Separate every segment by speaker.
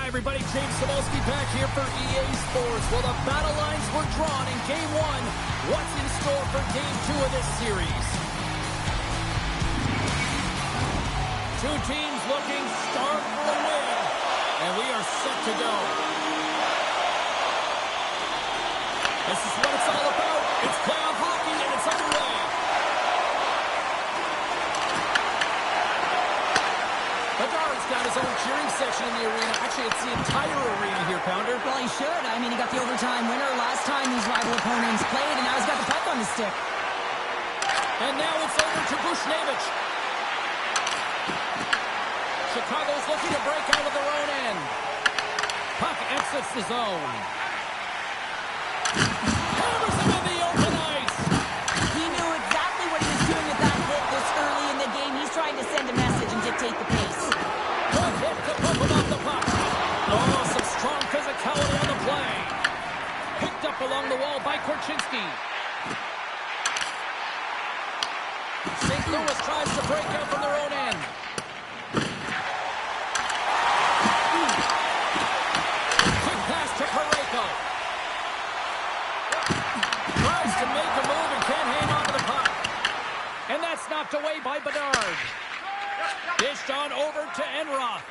Speaker 1: everybody, James Cebulski back here for EA Sports. Well, the battle lines were drawn in Game 1. What's in store for Game 2 of this series? Two teams looking starved for a win, and we are set to go. This is what it's all about. It's playoff hockey, and it's underway. Bedard's got his own cheering section in the arena. Actually, it's the entire arena here, Pounder.
Speaker 2: Well, he should. I mean, he got the overtime winner last time these rival opponents played, and now he's got the puck on the stick.
Speaker 1: And now it's over to Bushnevich. Chicago's looking to break out of their own end. Puck exits the zone. Hammers him in the open ice.
Speaker 2: He knew exactly what he was doing with that hit this early in the game. He's trying to send a message and dictate the pace.
Speaker 1: Good hit to pump him off the puck. Oh, some strong physicality on the play. Picked up along the wall by Korchinski. St. Louis tries to break out from their own end. Quick pass to Parayko. Tries to make a move and can't hang on to the puck. And that's knocked away by Bedard. Dished on over to Enroth.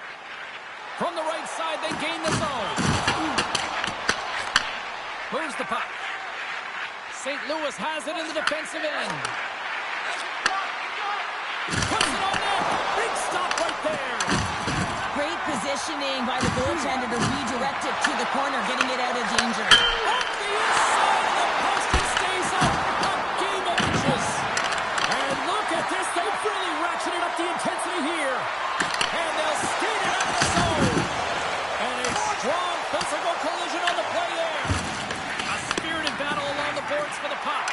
Speaker 1: From the right side, they gain the zone. Moves the puck. St. Louis has it in the defensive end. Puts it on net. Big stop right there.
Speaker 2: Great positioning by the goaltender to redirect it to the corner, getting it out of danger.
Speaker 1: Up the inside of the post and stays up. A game of inches. And look at this. They've really ratcheted up the intensity here. And they'll skate it out of the zone. And a strong physical collision on the play there. A spirited battle along the boards for the puck.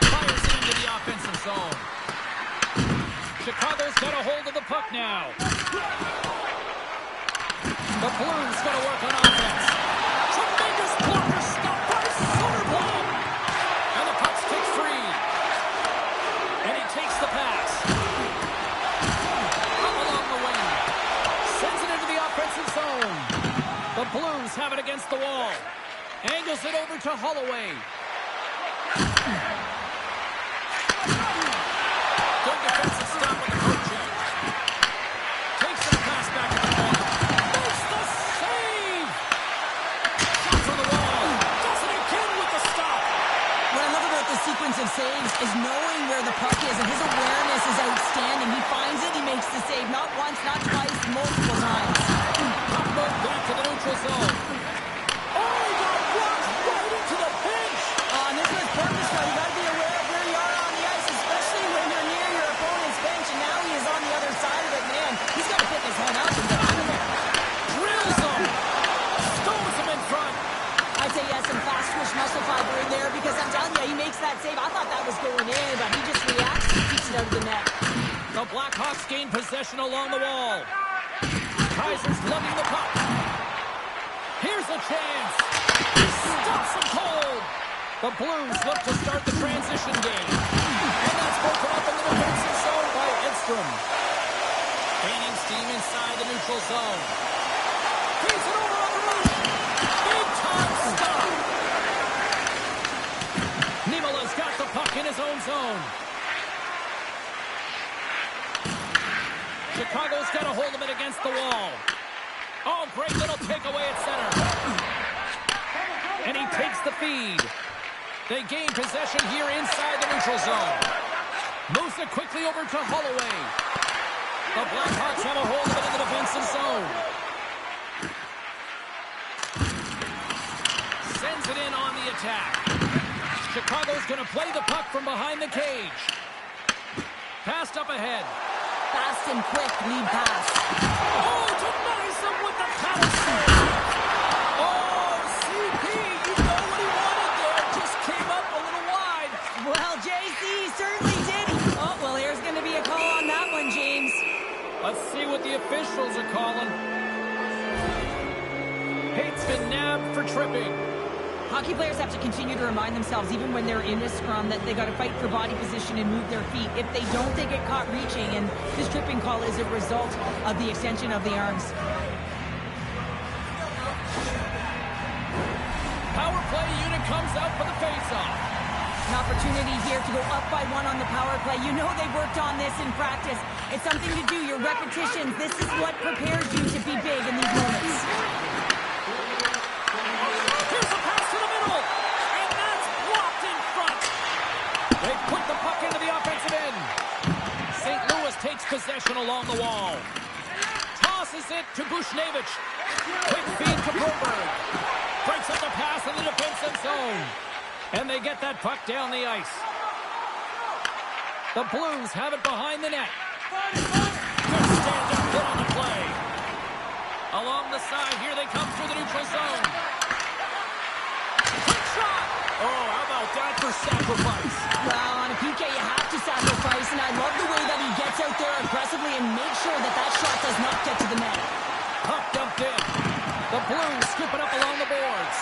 Speaker 1: Fires into the offensive zone. Chicago's got a hold of the puck now. The Blues got to work on offense. Tremendous blocker stop by Soderblom. And the puck's kicked free. And he takes the pass. Up along the wing. Sends it into the offensive zone. The Blues have it against the wall. Angles it over to Holloway. Good defensive stop with the coach check. Takes that pass back to the wall. Makes the save! Shot from the wall. Does it again with the stop.
Speaker 2: What I love about the sequence of saves is knowing where the puck is, and his awareness is outstanding. He finds it, he makes the save. Not once, not twice, multiple times.
Speaker 1: Puck moved back to the neutral zone. Oh, he got launched right into the bench.
Speaker 2: And this was purposeful. You got to be aware of where you are on the ice, especially when you're near your opponent's bench, and now he is on the other side of it. Man, he's got to pick his head up and get out of there.
Speaker 1: Drills him. Stones him in front.
Speaker 2: I'd say he has some fast twitch muscle fiber in there, because I'm telling you, he makes that save. I thought that was going in, but he just reacts and keeps it out of the net.
Speaker 1: The Blackhawks gain possession along the wall. Kaiser's lugging the puck. Here's a chance. Stops him cold. The Blues look to start the transition game. And that's broken up in the defensive zone by Edstrom. Gaining steam inside the neutral zone. Feeds it over on the roof. Big time stop. Niemela's got the puck in his own zone. Chicago's got a hold of it against the wall. Oh, great little takeaway at center. And he takes the feed. They gain possession here inside the neutral zone. Moves it quickly over to Holloway. The Blackhawks have a hold of it in the defensive zone. Sends it in on the attack. Chicago's going to play the puck from behind the cage. Passed up ahead.
Speaker 2: Fast and quick lead pass.
Speaker 1: Oh, denies him with the paddle save. Oh, CP, you know what he wanted there. Just came up a little wide.
Speaker 2: Well, JC certainly did. Oh, well, here's going to be a call on that one, James.
Speaker 1: Let's see what the officials are calling. Hate's been nabbed for tripping.
Speaker 2: Hockey players have to continue to remind themselves, even when they're in a scrum, that they got to fight for body position and move their feet. If they don't, they get caught reaching, and this tripping call is a result of the extension of the arms.
Speaker 1: Power play unit comes out for the face-off.
Speaker 2: An opportunity here to go up by 1 on the power play. You know they've worked on this in practice. It's something to do, your repetitions. This is what prepares you to be big in these moments.
Speaker 1: Here's a pass to the middle, and that's blocked in front. They put the puck into the offensive end. St. Louis takes possession along the wall. Tosses it to Bushnevich. Quick feed to Broberg. Breaks up the pass in the defensive zone. And they get that puck down the ice. The Blues have it behind the net. Good stand-up hit on the play. Along the side, here they come through the neutral zone. Quick shot! Oh, how about that for sacrifice?
Speaker 2: Well, on a PK, you have to sacrifice, and I love the way that he gets out there aggressively and makes sure that that shot does not get to the net.
Speaker 1: Puck dumped in. The Blues scoop it up along the boards.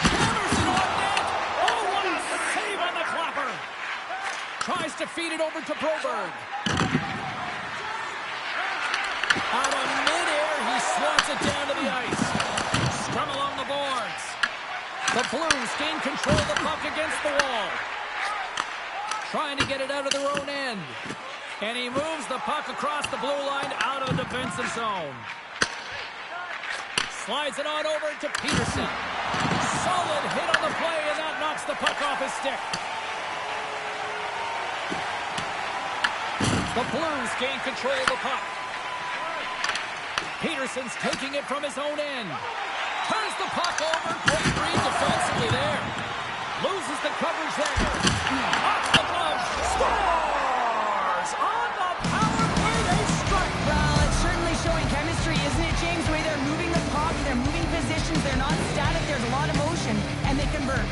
Speaker 1: Hammers it on net. Oh, what a save on the clapper. Tries to feed it over to Broberg. Out of midair, he swats it down to the ice. Scrum along the boards. The Blues gain control of the puck against the wall. Trying to get it out of their own end. And he moves the puck across the blue line out of the defensive zone. Slides it on over to Peterson. Solid hit on the play, and that knocks the puck off his stick. The Blues gain control of the puck. Peterson's taking it from his own end. Turns the puck over. Great read defensively there. Loses the coverage there. Off the glove. Scores! On the power play, they strike.
Speaker 2: Well, it's certainly showing chemistry, isn't it, James? The way they're moving the puck, they're moving positions, they're not static, there's a lot of motion, and they convert.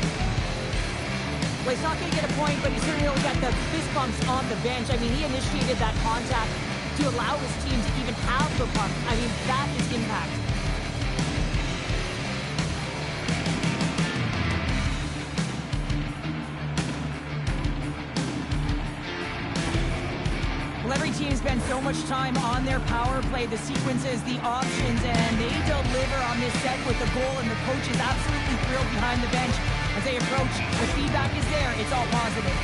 Speaker 2: Well, he's not going to get a point, but he certainly will get the fist bumps on the bench. I mean, he initiated that contact to allow his team to even have the puck. I mean, that is impact. Well, every team spends so much time on their power play, the sequences, the options, and they deliver on this set with the goal, and the coach is absolutely thrilled behind the bench as they approach. The feedback is there. It's all positive.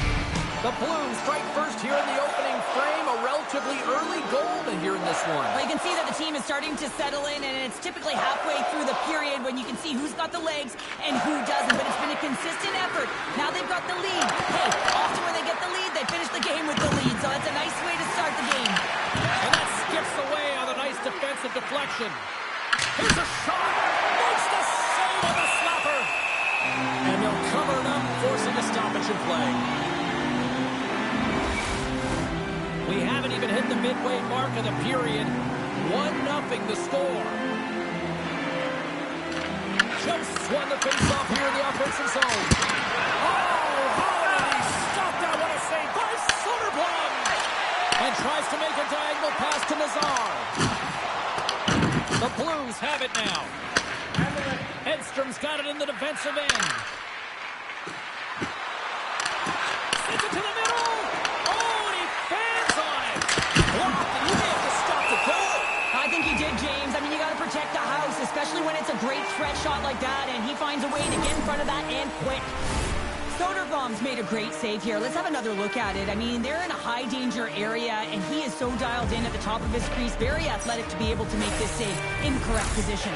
Speaker 1: The Blues strike first here in the opening frame. A relatively early goal here in this one.
Speaker 2: Well, you can see that the team is starting to settle in, and it's typically halfway through the period when you can see who's got the legs and who doesn't. But it's been a consistent effort. Now they've got the lead. Hey, often when they get the lead, they finish the game with the lead. So that's a nice way to start the game.
Speaker 1: And that skips away on a nice defensive deflection. Here's a shot. Makes the save on the slapper. And they'll cover it up, forcing a stoppage in play. We haven't even hit the midway mark of the period. 1-0 the score. Just won the face-off here in the offensive zone. Oh, how did he stop that? What a save by Soderblom! And tries to make a diagonal pass to Nazar. The Blues have it now. Edstrom's got it in the defensive end. Sends it to the middle. Oh, and he fans on it. Blocked, and you may have to stop the goal.
Speaker 2: I think he did, James. I mean, you got to protect the house, especially when it's a great threat shot like that, and he finds a way to get in front of that and quick. Soderblom's made a great save here. Let's have another look at it. I mean, they're in a high-danger area, and he is so dialed in at the top of his crease. Very athletic to be able to make this save in correct position.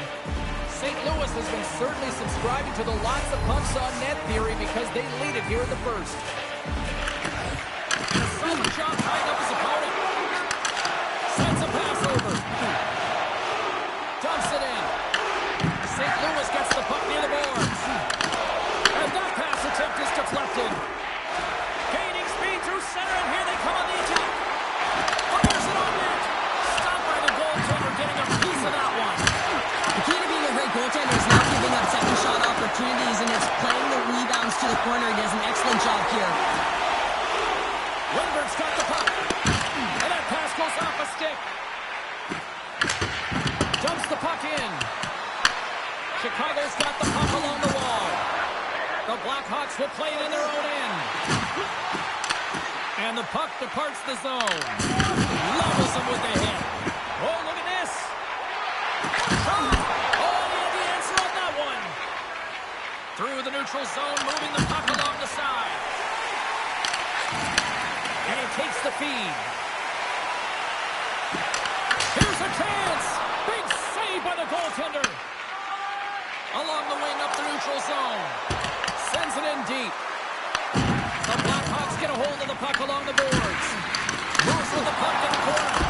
Speaker 1: St. Louis has been certainly subscribing to the lots of pucks on net theory because they lead it here in the first. And a solid job tying up his opponent. Sends a pass over. Dumps it in. St. Louis gets the puck near the boards. And that pass attempt is deflected. Gaining speed through center, and here they come on the attack. Fires it on net. Stopped by the goaltender, getting a piece of that one.
Speaker 2: The key to being a great goaltender is not giving up second shot opportunities, and it's playing the rebounds to the corner. He does an excellent job here.
Speaker 1: Lindbergh's got the puck. And that pass goes off a stick. Dumps the puck in. Chicago's got the puck along the wall. The Blackhawks will play it in their own end. And the puck departs the zone. Levels them with the hit. Oh, look at this. Shot. Oh, he had the answer on that one. Through the neutral zone, moving the puck along the side. And he takes the feed. Here's a chance. Big save by the goaltender. Along the wing up the neutral zone. Sends it in deep. The Blackhawks get a hold of the puck along the boards. Moves with the puck in the corner.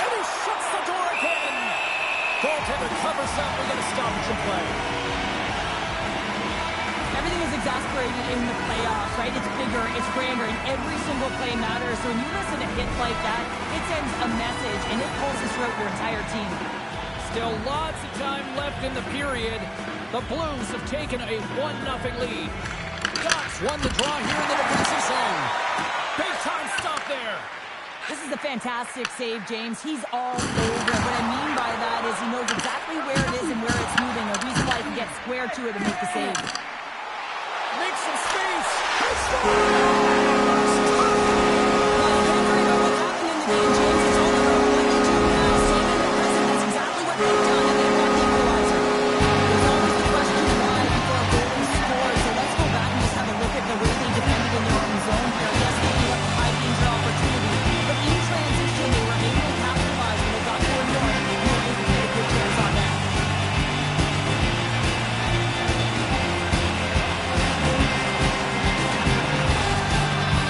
Speaker 1: And he shuts the door again. Goaltender covers up. We get a stoppage in play.
Speaker 2: Everything is exasperated in the playoffs, right? It's bigger, it's grander, and every single play matters. So when you listen to hits like that, it sends a message, and it pulses throughout your entire team.
Speaker 1: Still lots of time left in the period. The Blues have taken a 1-0 lead. Ducks won the draw here in the defensive zone. Big time stop there.
Speaker 2: This is a fantastic save, James. He's all over it. What I mean by that is he knows exactly where it is and where it's moving. A reason why he can get square to it and make the save.
Speaker 1: Make some space.
Speaker 2: Well, don't worry about what happened in the game, James. It's all about what you do now. Save in the present. That's exactly what they've done, and they've won the equalizer. There's always the question why before a goal is scored. So let's go back and just have a look at the way they defended in their own zone here. Yes, they gave up a high danger opportunity, but in transition, they were able to capitalize when they got going north. They were able to get a good chance on that.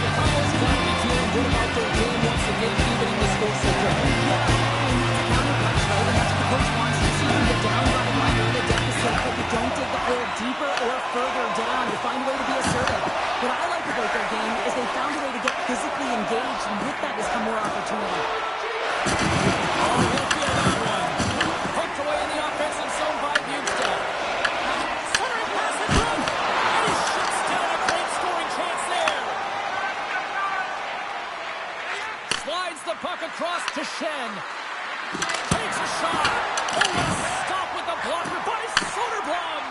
Speaker 1: Chicago's got to be feeling good about their game once again, even in the score so quickly.
Speaker 2: Yeah, and that's a counterpunch, right? And that's what the coach wants to see. You get down by one, you're in a deficit, but you don't take the hole deeper or further down. You find a way to be assertive. What I like about their game is they found a way to get physically engaged, and with that has come more opportunity.
Speaker 1: Oh, he'll feel that one. Hooked away in the offensive zone by Bukestad. Centering pass it through. And he shuts down a great scoring chance there. Slides the puck across to Shen. Takes a shot. Oh, what a stop with the blocker by Soderblom.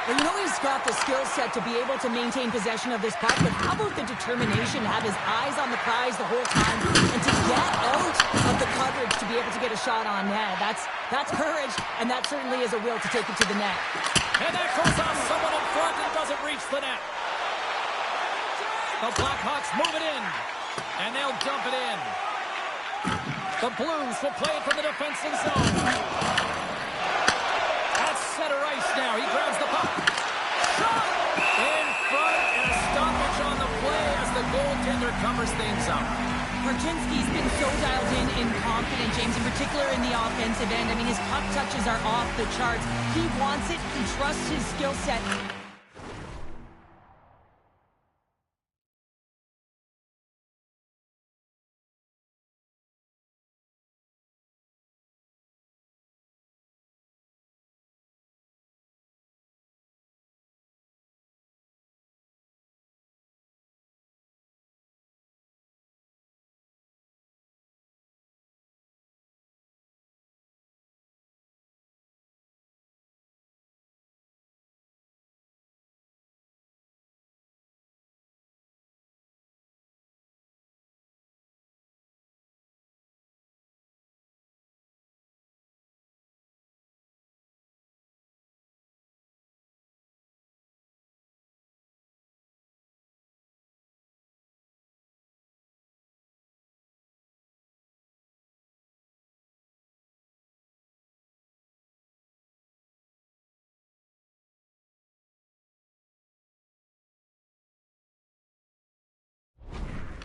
Speaker 2: Well, you know he's got the skill set to be able to maintain possession of this puck, but how about the determination to have his eyes on the prize the whole time and to get out of the coverage to be able to get a shot on net? That's courage, and that certainly is a will to take it to the net.
Speaker 1: And that goes off someone in front and doesn't reach the net. The Blackhawks move it in, and they'll dump it in. The Blues will play it from the defensive zone. At center ice now. He grabs the puck. Shot! In front, and a stoppage on the play as the goaltender covers things up.
Speaker 2: Marchinski's been so dialed in confident, James, in particular in the offensive end. I mean, his puck touches are off the charts. He wants it. He trusts his skill set.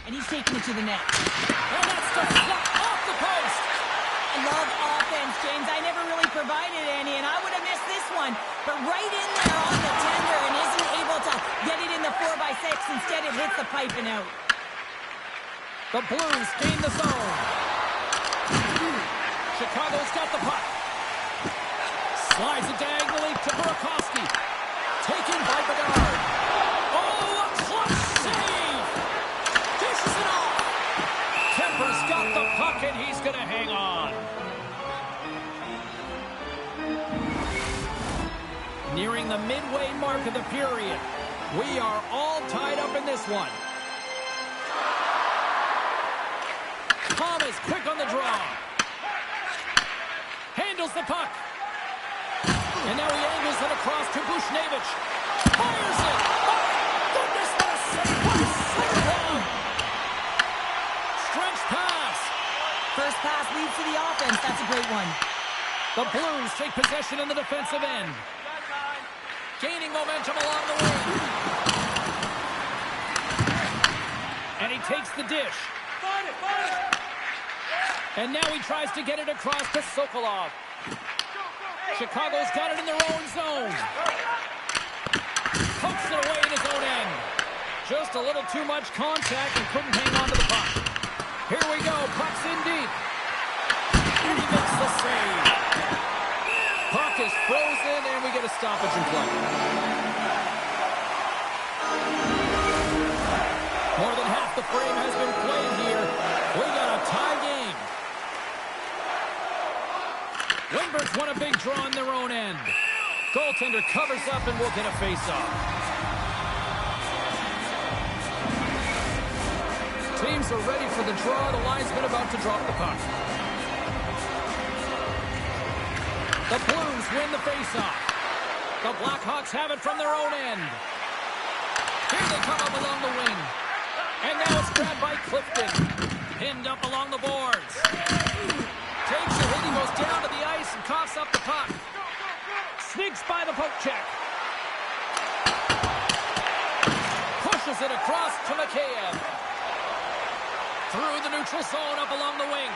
Speaker 2: And he's taking it to the net.
Speaker 1: And that's deflected off the post.
Speaker 2: I love offense, James. I never really provided any, and I would have missed this one. But right in there on the tender and isn't able to get it in the 4x6. Instead, it hits the pipe and out.
Speaker 1: The Blues gain the zone. Chicago's got the puck. Slides it diagonally to Burakovsky. Taken by Bedard. Oh, a clutch save! Dishes it off. Kemper's got the puck, and he's going to hang on. Nearing the midway mark of the period. We are all tied up in this one. Thomas quick on the draw. Handles the puck. And now he angles it across to Bushnevich. Fires it. Oh, goodness, what a save. What a save. Stretch pass.
Speaker 2: First pass leads to the offense. That's a great one.
Speaker 1: The Blues take possession in the defensive end. Gaining momentum along the wing. And he takes the dish. And now he tries to get it across to Sokolov. Chicago's got it in their own zone. Pokes it away in his own end. Just a little too much contact and couldn't hang on to the puck. Here we go. Puck's in deep. And he makes the save. Puck is frozen, and we get a stoppage in play. More than half the frame has been played here. We got a tie game. Lindbergh's won a big draw in their own end. Goaltender covers up, and we'll get a face-off. Teams are ready for the draw. The linesman about to drop the puck. The Blues win the face-off. The Blackhawks have it from their own end. Here they come up along the wing. And now it's grabbed by Clifton. Pinned up along the boards. Takes a hit. He goes down to the ice and coughs up the puck. Sneaks by the poke check. Pushes it across to Mikheyev. Through the neutral zone up along the wing.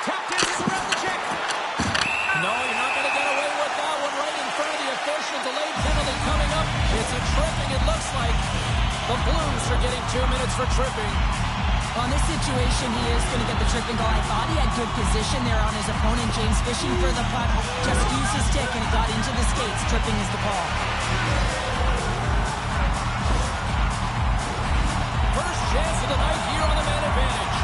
Speaker 1: Tapped in around the check. No, you're not going to get away with that one right in front of the official. Delayed penalty coming up. It's a tripping, it looks like. The Blues are getting 2 minutes for tripping.
Speaker 2: On this situation, he is going to get the tripping goal. I thought he had good position there on his opponent. James fishing for the puck. Just used his stick and it got into the skates. Tripping is the call.
Speaker 1: First chance of the night here on the man advantage.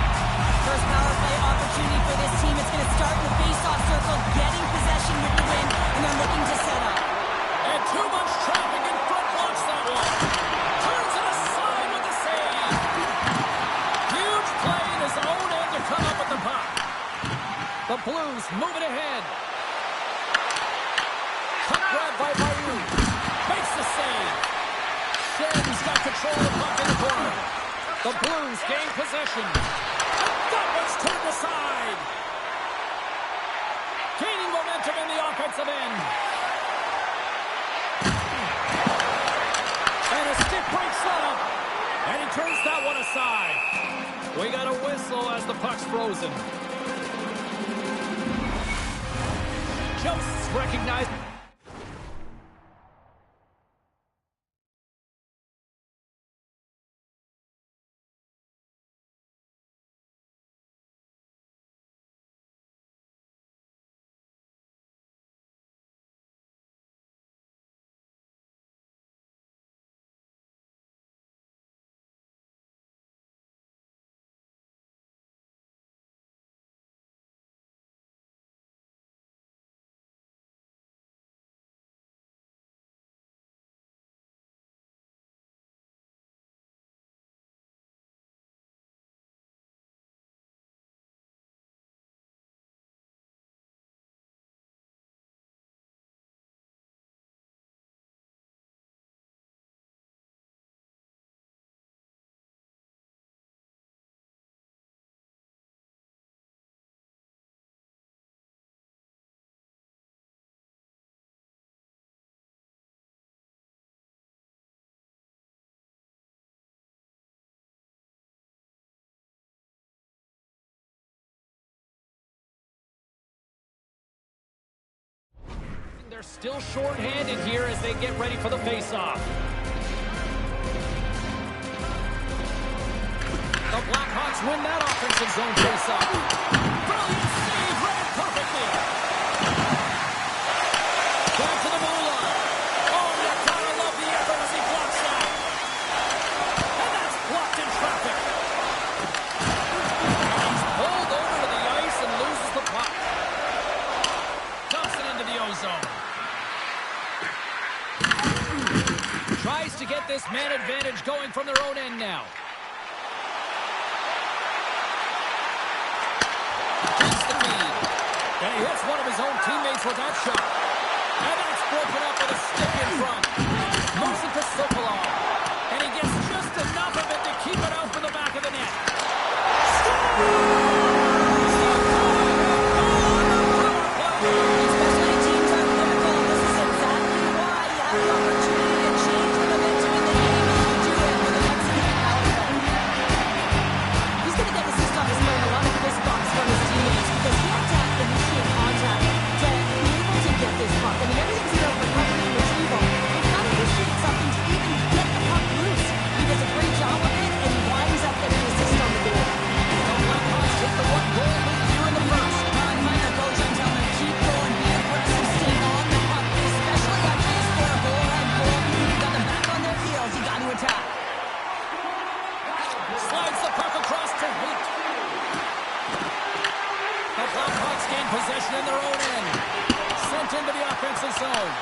Speaker 2: First power play opportunity for this team. It's going to start in the face-off circle, getting possession with the win, and they're looking to set up.
Speaker 1: And too much traffic in front blocks that one. Turns it aside with the save. Huge play in his own end to come up with the puck. The Blues move it ahead. Puck grab by Bayou. Makes the save. Shen's got control of the puck in the corner. The Blues gain possession. That one's turned aside. Gaining momentum in the offensive end. And a stick break setup. And he turns that one aside. We got a whistle as the puck's frozen. Joseph's recognized. They're still short-handed here as they get ready for the face-off. The Blackhawks win that offensive zone face-off. Brilliant save, read it perfectly. Back to the blue line. Oh, you gotta love the effort as he blocks that. And that's blocked in traffic. He's pulled over to the ice and loses the puck. Dumps it into the ozone. tries to get this man advantage going from their own end now. Takes the feed. And he hits one of his own teammates with that shot. And that's broken up with a stick in front. Moves it to Sokolov. And he gets just enough of it to keep it out from the back of the net.
Speaker 2: Especially teams are critical. This is exactly why you have the opportunity to change the momentum in the game. Do it with the next game out of it. He's going to get assist on this play and a lot of fist bumps from his teammates because he had to initiate contact to be able to get this puck. I mean, everything's about recovery and retrieval. He's got to initiate something to even get the puck loose. He does a great job of it, and he winds up getting an assist on the goal.
Speaker 1: The Blackhawks take the one-goal lead here in the first.
Speaker 2: Find the coach and tell him to keep going, be aggressive, stay on the puck, especially after you score a goal. You got them back on their heels. You got to attack.
Speaker 1: Slides the puck across to Wheat. The Blackhawks gain possession in their own end. Sent into the offensive zone.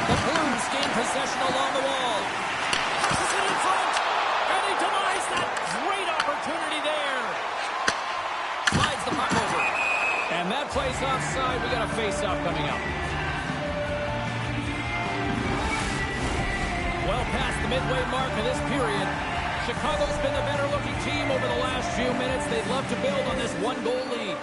Speaker 1: The Blues gain possession along the wall. Passes it in front. And he denies that great opportunity there. Slides the puck over. And that plays offside. We got a face-off coming up. Well past the midway mark of this period. Chicago's been the better-looking team over the last few minutes. They'd love to build on this one-goal lead.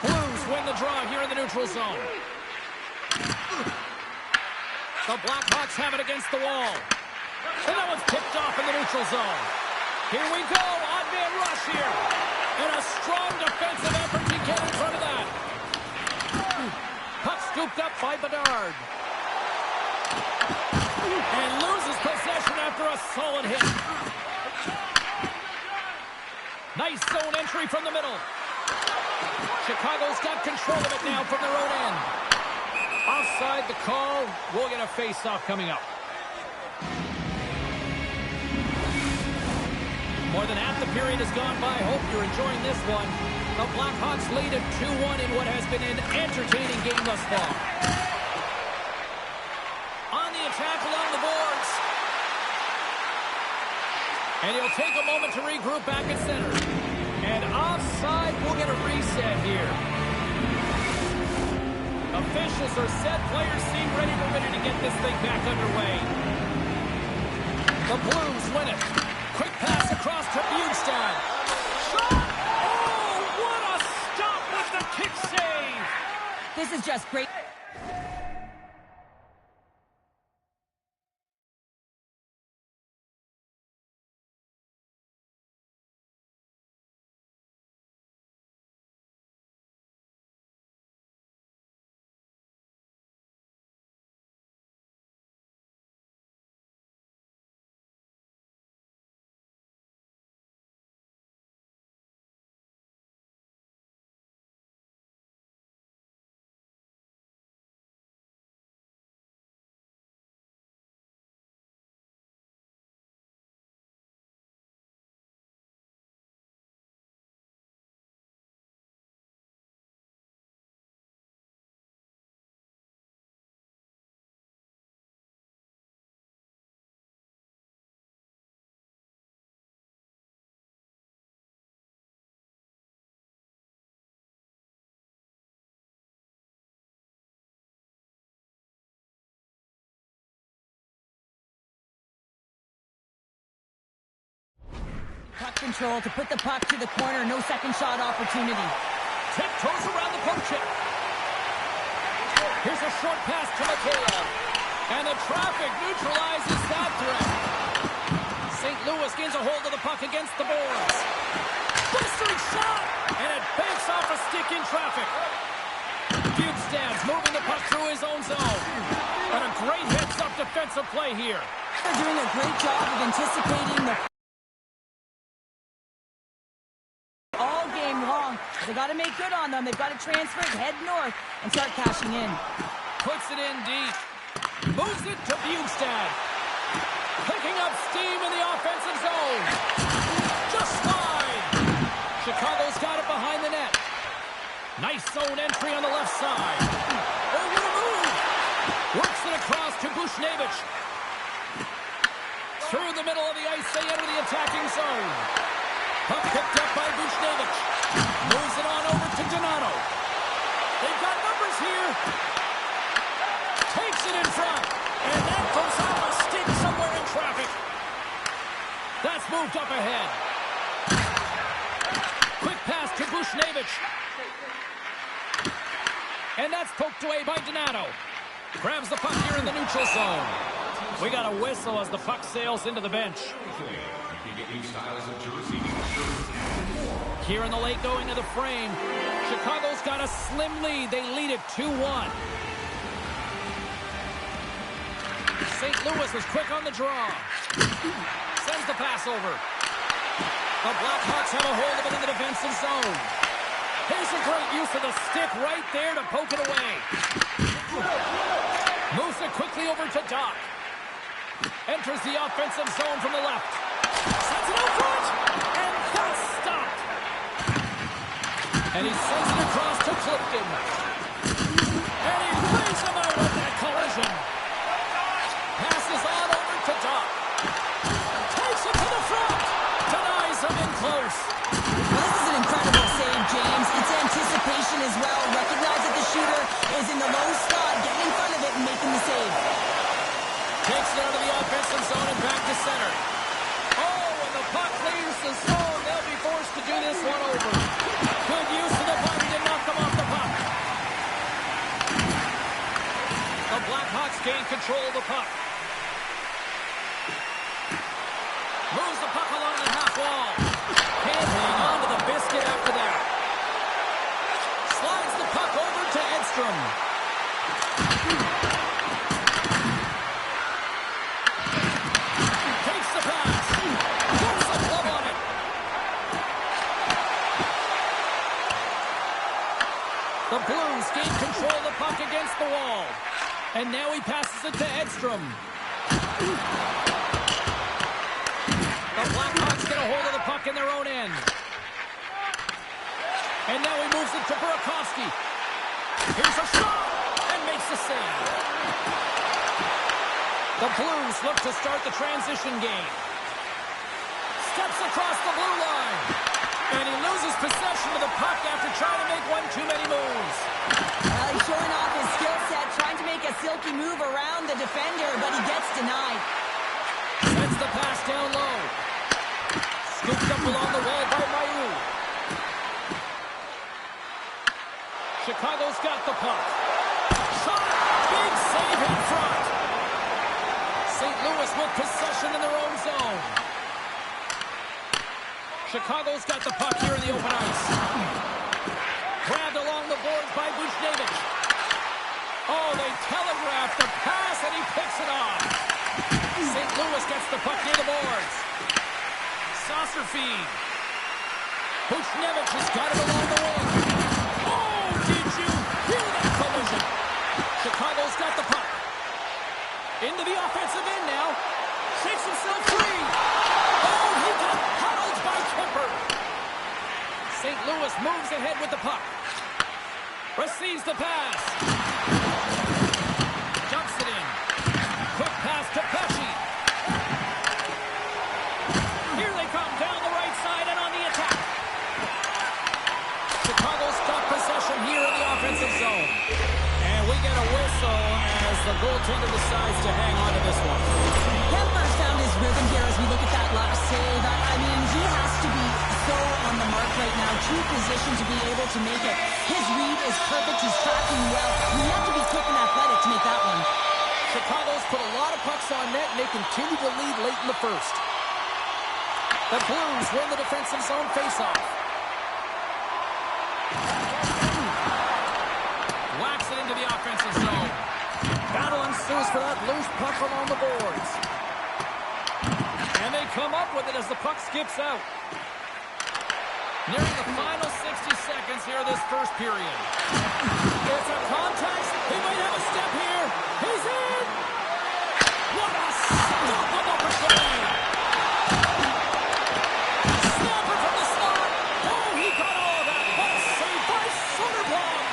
Speaker 1: Blues win the draw here in the neutral zone. The Blackhawks have it against the wall. And that one's picked off in the neutral zone. Here we go, odd man rush here. And a strong defensive effort to get in front of that. Puck scooped up by Bedard. And loses possession after a solid hit. Nice zone entry from the middle. Chicago's got control of it now from their own end. Offside the call. We'll get a face-off coming up. More than half the period has gone by. Hope you're enjoying this one. The Blackhawks lead at 2-1 in what has been an entertaining game thus far. On the attack along the boards. And he'll take a moment to regroup back at center. And offside, we'll get a reset here. Officials are set. Players seem ready to get this thing back underway. The Blues win it. Quick pass across to Bjugstad. Shot! Oh, what a stop with the kick save!
Speaker 2: This is just great. Puck control to put the puck to the corner. No second shot opportunity.
Speaker 1: Tiptoes around the poke check. Here's a short pass to Mikheyev. And the traffic neutralizes that threat. St. Louis gains a hold of the puck against the boards. Blistering shot! And it banks off a stick in traffic. Bjugstad's moving the puck through his own zone. And a great heads-up defensive play here.
Speaker 2: They're doing a great job of anticipating the all game long. They got to make good on them. They've got to transfer it, head north, and start cashing in.
Speaker 1: Puts it in deep. Moves it to Bjugstad. Picking up steam in the offensive zone. Just wide. Chicago's got it behind the net. Nice zone entry on the left side. Oh, what a move. Works it across to Bushnevich. Through the middle of the ice, they enter the attacking zone. Puck picked up by Bushnevich. Moves it on over to Donato. They've got numbers here. Takes it in front. And that goes off a stick somewhere in traffic. That's moved up ahead. Quick pass to Bushnevich. And that's poked away by Donato. Grabs the puck here in the neutral zone. We got a whistle as the puck sails into the bench. Here in the late going to the frame. Chicago's got a slim lead. They lead it 2-1. St. Louis was quick on the draw. Sends the pass over. The Blackhawks have a hold of it in the defensive zone. Here's a great use of the stick right there to poke it away. Moves it quickly over to Doc. Enters the offensive zone from the left. Sends it out front. And that's stopped. And he sends it across to Clifton. And he lays him out with that collision. Passes on over to Doc. Takes it to the front. Denies him in close.
Speaker 2: Well, this is an incredible save, James. It's anticipation as well. Recognize that the shooter is in the low spot, getting in front of it and making the save.
Speaker 1: Takes it out of the offensive zone and back to center. Oh, when the puck leaves the zone, they'll be forced to do this one over. Good use of the puck to knock them off Moves the puck along the half wall. Can't hang on to the biscuit after that. Slides the puck over to Edstrom. Takes the pass. Puts the glove on it. The Blues gain control of the puck against the wall. And now he passes it to Edstrom. The Blackhawks get a hold of the puck in their own end. And now he moves it to Burakovsky. Here's a shot and makes the save. The Blues look to start the transition game. Steps across the blue line. And he loses possession of the puck after trying to make one too many moves.
Speaker 2: Well, he's showing off his skill set, trying to make a silky move around the defender, but he gets denied.
Speaker 1: Sends the pass down low. Scooped up along the wall by Mailloux. Chicago's got the puck. Shot! Big save in front. St. Louis with possession in their own zone. Chicago's got the puck here in the open ice. Grabbed along the boards by Buchnevich. Oh, they telegraphed the pass and he picks it off. St. Louis gets the puck near the boards. Saucer feed. Buchnevich has got it along the wing. Oh, did you hear that collision? Chicago's got the puck. Into the offensive end now. Shakes himself free. Oh, he got huddled by Kemper. St. Louis moves ahead with the puck. Receives the pass. Jumps it in. Quick pass to Pesci. Here they come down the right side and on the attack. Chicago's got possession here in the offensive zone. And we get a whistle as the goaltender decides to hang on to this one.
Speaker 2: Kemper's found his rhythm here as we look at that last save. I mean, he has to be so on the mark right now, true position to be able to make it. His read is perfect. He's tracking well. You have to be quick and athletic to make that one.
Speaker 1: Chicago's put a lot of pucks on net, and they continue to lead late in the first. The Blues win the defensive zone faceoff. Whacks it into the offensive zone. Battle ensues for that loose puck along the boards. And they come up with it as the puck skips out. Nearing the final 60 seconds here of this first period. It's a contest. He might have a step here. He's in. What a stop of opportunity. Snapper from the slot. Oh, he got all of that. What a save by Soderblom.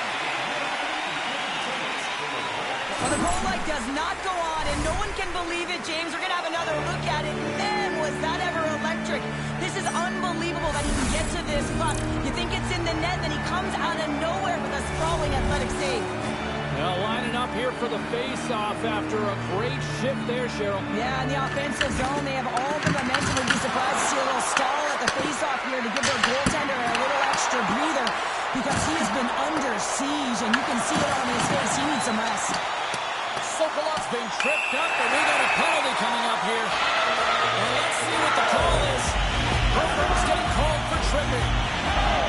Speaker 2: Well, the goal light does not go on, and no one can believe it, James. We're going to have another look at it. Man, was that ever electric. This is unbelievable that he can get to this puck. You think it's in the net, then he comes out of nowhere with a sprawling athletic save.
Speaker 1: Now lining up here for the face-off after a great shift there, Cheryl.
Speaker 2: Yeah, in the offensive zone, they have all the momentum. We'd be surprised to see a little stall at the face-off here to give their goaltender a little extra breather because he has been under siege, and you can see it on his face. He needs some rest.
Speaker 1: Sokolov's been tripped up, and we got a penalty coming up here. And let's see what the call is. Burton's getting called for tripping.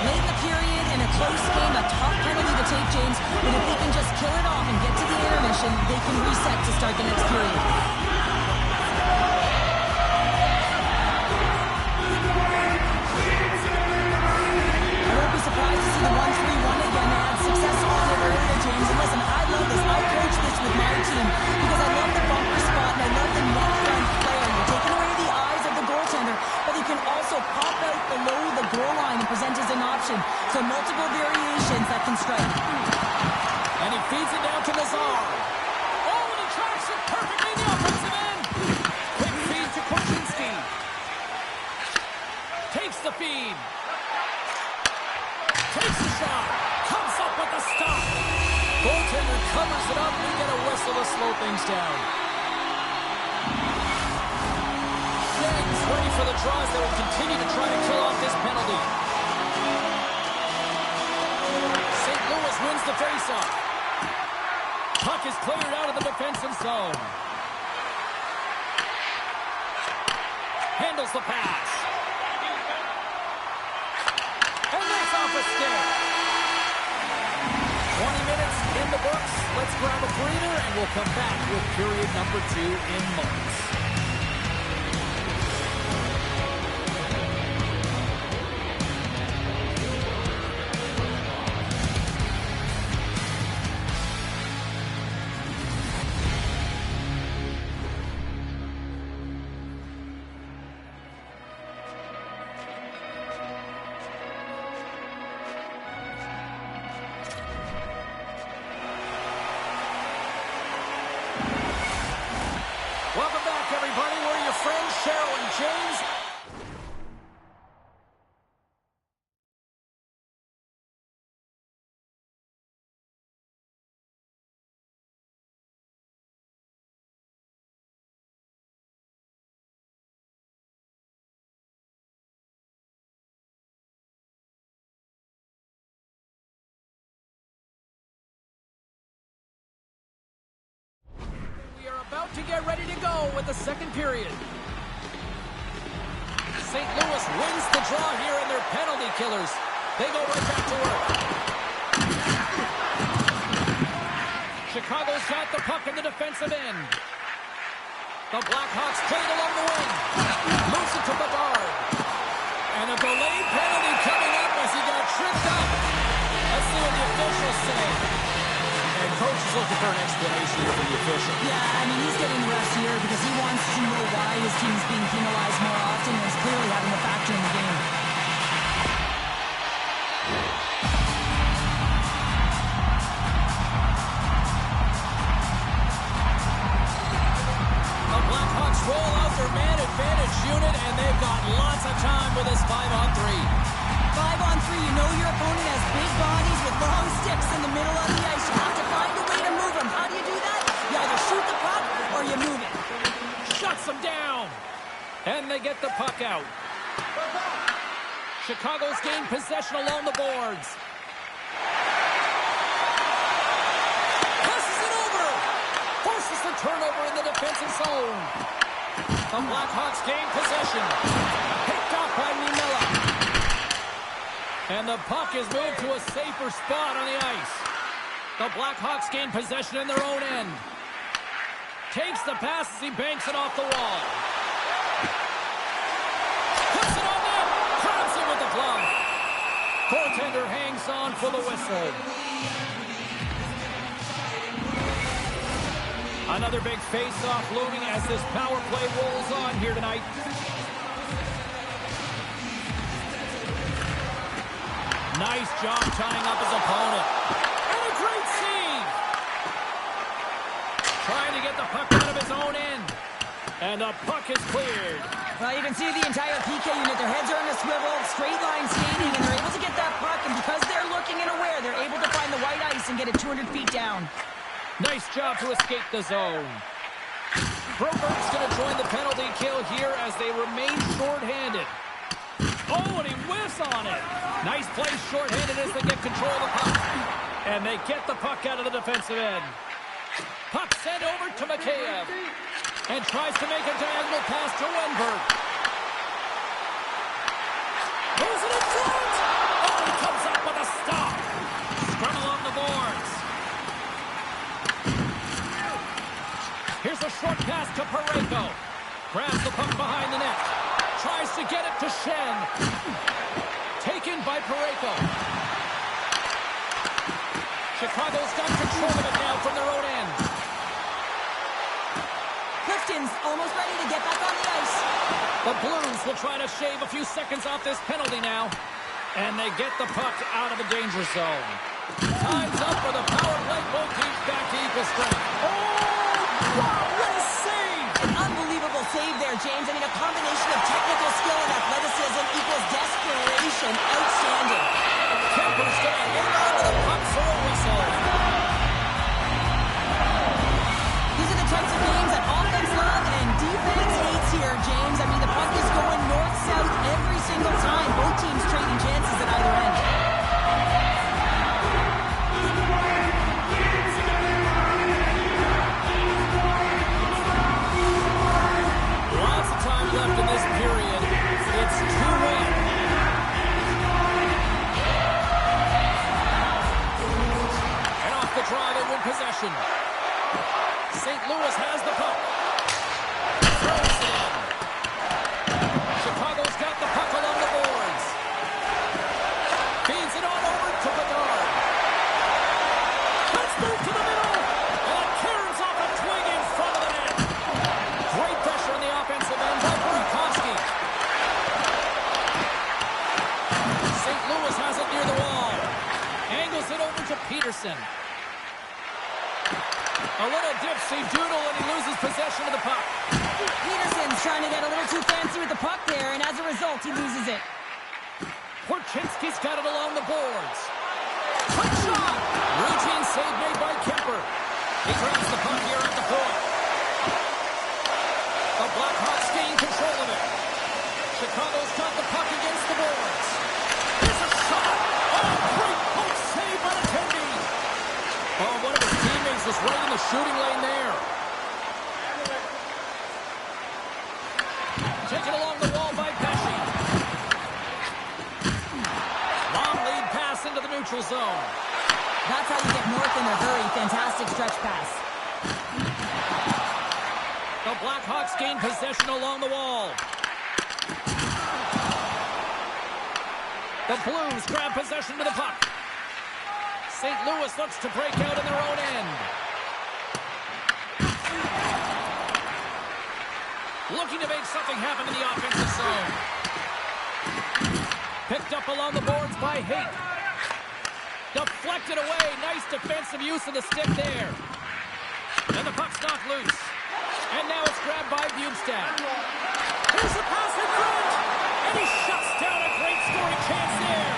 Speaker 2: Late in the period, in a close game, a tough penalty to take, James. But if they can just kill it off and get to the intermission, they can reset to start the next period. I won't be surprised to see the 1-3-1 again. They had success on it earlier, James. And listen, I love this. I coach this with my team because I love the bumper spot and I love the net front player. You're taking away the eyes of the goaltender, but he can also pop out below the goal line and present as an option. So multiple variations that can strike.
Speaker 1: And he feeds it down to Nazar. Oh, and he tracks it perfectly in the offensive end. Quick feed to Korchinski. Takes the feed. Takes the shot. Comes up with the stop. Goaltender covers it up. We get a whistle to slow things down. James ready for the draws that will continue to try to kill off this penalty. St. Louis wins the faceoff. Puck is cleared out of the defensive zone. Handles the pass. And that's off a stick. 20 minutes in the books. Let's grab a breather, and we'll come back with period number 2 in moments. Welcome back, everybody. We're your friends, Cheryl and James. We are about to get ready to go with the second period. St. Louis wins the draw here, and they're penalty killers. They go right back to work. Chicago's got the puck in the defensive end. The Blackhawks play it along the wing. Moves it to Bedard. And a delayed penalty coming up as he got tripped up. Let's see what the officials say. And coach is looking for an explanation here from the official.
Speaker 2: Yeah, I mean, he's getting refs here because he wants to know why his team's being penalized more often, and it's clearly having a factor in the game.
Speaker 1: The Blackhawks roll out their man advantage unit, and they've got lots of time with this 5-on-3.
Speaker 2: 5-on-3, you know your opponent has big bodies with long sticks in the middle of the ice. You have to find a way to move them. How do you do that? You either shoot the puck or you move it.
Speaker 1: Shuts them down. And they get the puck out. Chicago's gained possession along the boards. Passes it over. Forces the turnover in the defensive zone. The Blackhawks gain possession. Picked off by Niemela. And the puck is moved to a safer spot on the ice. The Blackhawks gain possession in their own end. Takes the pass as he banks it off the wall. Puts it on net. Grabs it with the glove. Goaltender hangs on for the whistle. Another big face-off looming as this power play rolls on here tonight. Nice job tying up his opponent. And a great save. Trying to get the puck out of his own end. And the puck is cleared.
Speaker 2: Well, you can see the entire PK unit. Their heads are in a swivel, straight line skating, and they're able to get that puck. And because they're looking and aware, they're able to find the white ice and get it 200 feet down.
Speaker 1: Nice job to escape the zone. Broberg's going to join the penalty kill here as they remain shorthanded. Oh, and he whiffs on it. Nice play shorthanded as they get control of the puck. And they get the puck out of the defensive end. Puck sent over to Mikheyev. And tries to make a diagonal pass to Wenberg. Moves it in front. Oh, he comes up with a stop. Scrum along the boards. Here's a short pass to Parayko. Grabs the puck behind the net. Tries to get it to Shen. Taken by Parayko. Chicago's got control of it now from their own end.
Speaker 2: Clifton's almost ready to get back on the ice.
Speaker 1: The Blues will try to shave a few seconds off this penalty now. And they get the puck out of the danger zone. Time's up for the power play. Both teams back to equal strength. Oh, wow, what a save!
Speaker 2: An unbelievable save there, James. I mean, a combination of technical skill and athleticism equals desperation. Outstanding.
Speaker 1: Kemper's going to hang on to the puck for a whistle.
Speaker 2: These are the types of games that offense love and defense hates here, James. I mean, the puck is going north-south every single time. Both teams trading chances at either end.
Speaker 1: Lots of time left in this period. Whoopsie doodle, and he loses possession of the puck.
Speaker 2: Peterson's trying to get a little too fancy with the puck there, and as a result, he loses it.
Speaker 1: Korchinski's got it along the boards. Quick shot! Routine save made by Kemper. He grabs the puck here at the point. The Blackhawks gain control of it. Chicago's got the puck against the boards. Here's a shot! Oh, great poke save by the Tendy! Oh, one of his teammates was right in the shooting lane there. Taken along the wall by Pesci. Long lead pass into the neutral zone.
Speaker 2: That's how you get north in a hurry. Fantastic stretch pass.
Speaker 1: The Blackhawks gain possession along the wall. The Blues grab possession to the puck. St. Louis looks to break out in their own end. Looking to make something happen in the offensive zone. Picked up along the boards by Haight. Deflected away. Nice defensive use of the stick there. And the puck's knocked loose. And now it's grabbed by Bjugstad. Here's the pass in front. And he shuts down a great scoring chance there.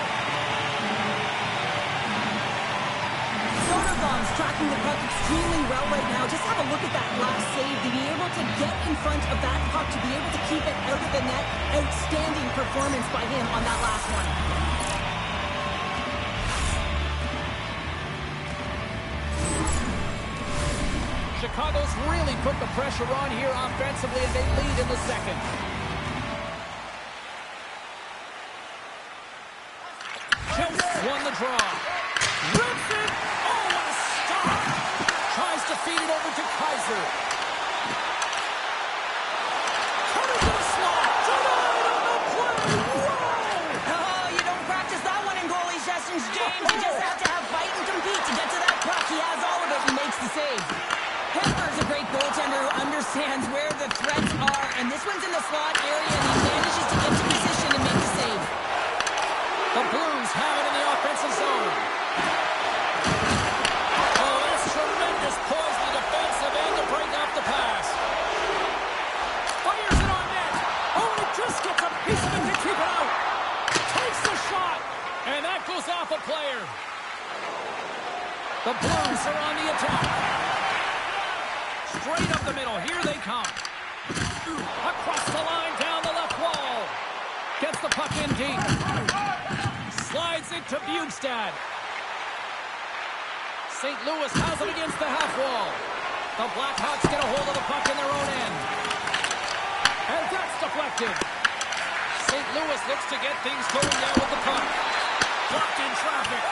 Speaker 2: Soderblom's tracking the puck extremely well right now. Just have a look at that last save. To be able to get in front of that puck, to be able to keep it out of the net. Outstanding performance by him on that last one.
Speaker 1: Chicago's really put the pressure on here offensively, and they lead in the second. Chips won the draw. Rips it! Oh, what a stop! Tries to feed it over to Kaiser. Coming to the slot. Denied on the play. Whoa!
Speaker 2: Oh, you don't practice that one in goalie sessions, James. You just have to have fight and compete to get to that puck. He has all of it and makes the save. Kemper's a great goaltender who understands where the threats are, and this one's in the slot area, and he manages to get to position and make the save.
Speaker 1: The Blues have it in the offensive zone. Oh, that's tremendous poise in the defensive end to break off the pass. Fires it on net. Oh, and it just gets a piece of it to keep it out. Takes the shot, and that goes off a player. The Blues are on the attack. Straight up the middle. Here they come. Across the line, down the left wall. Gets the puck in deep. Slides it to Bjugstad. St. Louis has it against the half wall. The Blackhawks get a hold of the puck in their own end. And that's deflected. St. Louis looks to get things going now with the puck. Blocked in traffic.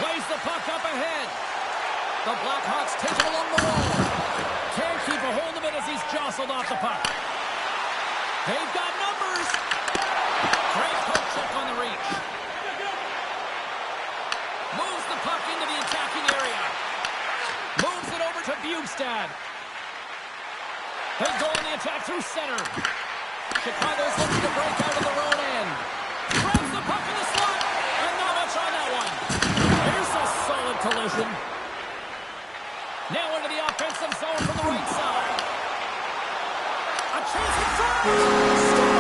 Speaker 1: Plays the puck up ahead. The Blackhawks take it along the wall. Can't keep a hold of it as he's jostled off the puck. They've got numbers. Great poke check on the reach. Moves the puck into the attacking area. Moves it over to Bjugstad. They go on the attack through center. Chicago's looking to break out of their own end. Grabs the puck in the slot. And not much on that one. Here's a solid collision. Now into the offensive zone from the right side. A chance to drive.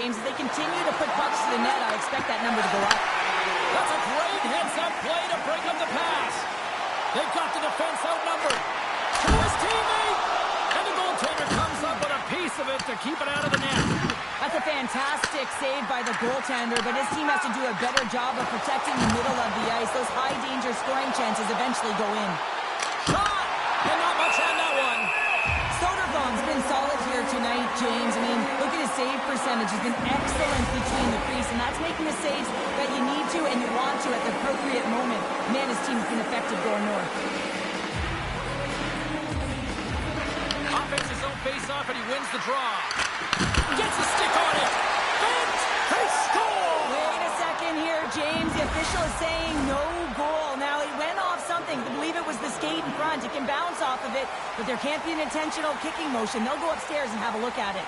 Speaker 2: James. As they continue to put pucks to the net, I expect that number to go up.
Speaker 1: That's a great heads-up play to break up the pass. They've got the defense outnumbered. To his teammate! And the goaltender comes up with a piece of it to keep it out of the net.
Speaker 2: That's a fantastic save by the goaltender, but his team has to do a better job of protecting the middle of the ice. Those high-danger scoring chances eventually go in.
Speaker 1: Shot! And not much on that one.
Speaker 2: Soderblom's been solid here tonight, James. I mean, look at his save percentage. He's been excellent between the crease, and that's making the saves that you need to and you want to at the appropriate moment. Man, his team's been effective going north.
Speaker 1: Offense his own face-off, and he wins the draw. Gets a stick on it. And they score!
Speaker 2: Wait a second here, James. The official is saying no goal. Now, he went off something. I believe it was the skate in front. He can bounce off of it, but there can't be an intentional kicking motion. They'll go upstairs and have a look at it.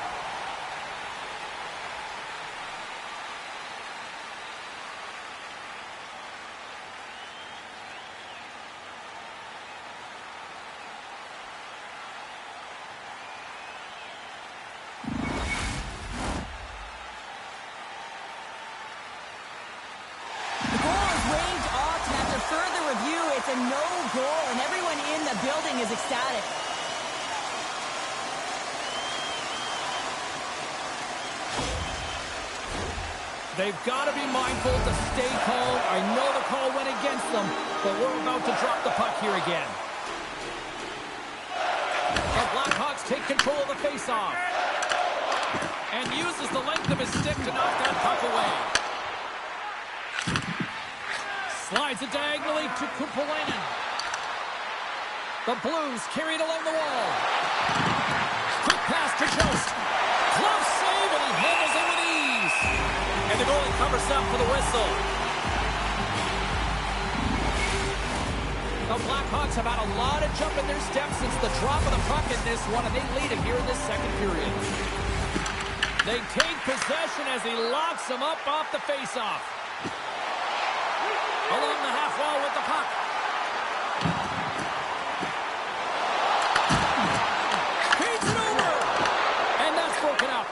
Speaker 2: It's a no goal, and everyone in the building is ecstatic.
Speaker 1: They've got to be mindful to stay calm. I know the call went against them, but we're about to drop the puck here again. The Blackhawks take control of the faceoff and uses the length of his stick to knock that puck away. Slides it diagonally to Kupalainen. The Blues carry it along the wall. Quick pass to Jost. Close save, and he handles it with ease. And the goalie covers up for the whistle. The Blackhawks have had a lot of jump in their steps since the drop of the puck in this one, and they lead it here in this second period. They take possession as he locks him up off the faceoff. Along the half wall with the puck. Feeds it over. And that's broken up.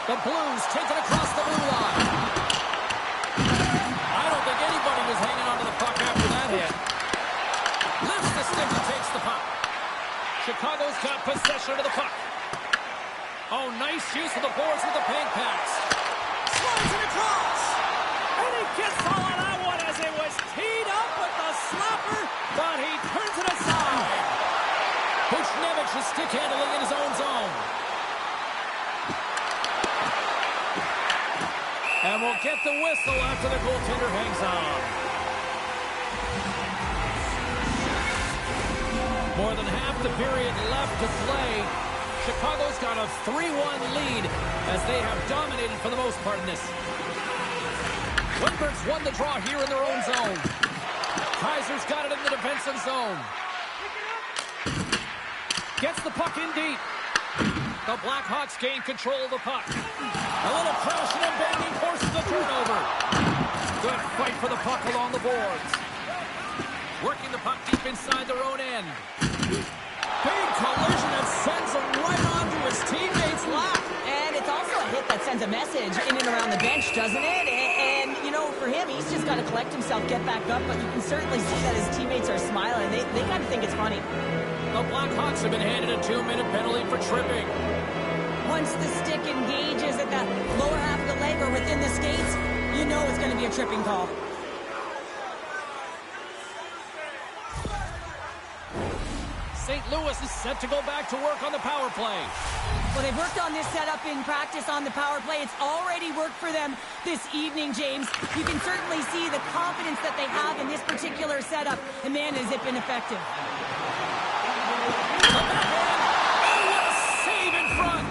Speaker 1: The Blues take it across the blue line. I don't think anybody was hanging on to the puck after that hit. Lifts the stick and takes the puck. Chicago's got possession of the puck. Oh, nice use of the boards with the paint pass. Slides it across. And he gets all of that one as it was teed up with the slapper, but he turns it aside. Buchnevich is stick handling in his own zone. And we'll get the whistle after the goaltender hangs on. More than half the period left to play. Chicago's got a 3-1 lead as they have dominated for the most part in this. Windberg's won the draw here in their own zone. Kaiser's got it in the defensive zone. Gets the puck in deep. The Blackhawks gain control of the puck. A little crashing and banging forces a turnover. Good fight for the puck along the boards. Working the puck deep inside their own end. Big collision that sends him right onto his teammate's lap.
Speaker 2: And it's also a hit that sends a message in and around the bench, doesn't it? And you know, for him, he's just got to collect himself, get back up, but you can certainly see that his teammates are smiling. They got to think it's funny.
Speaker 1: The Blackhawks have been handed a 2-minute penalty for tripping.
Speaker 2: Once the stick engages at the lower half of the leg or within the skates, you know it's going to be a tripping call.
Speaker 1: St. Louis is set to go back to work on the power play.
Speaker 2: Well, they've worked on this setup in practice on the power play. It's already worked for them this evening, James. You can certainly see the confidence that they have in this particular setup. And man, has it been effective.
Speaker 1: The backhand. Oh, what a save in front.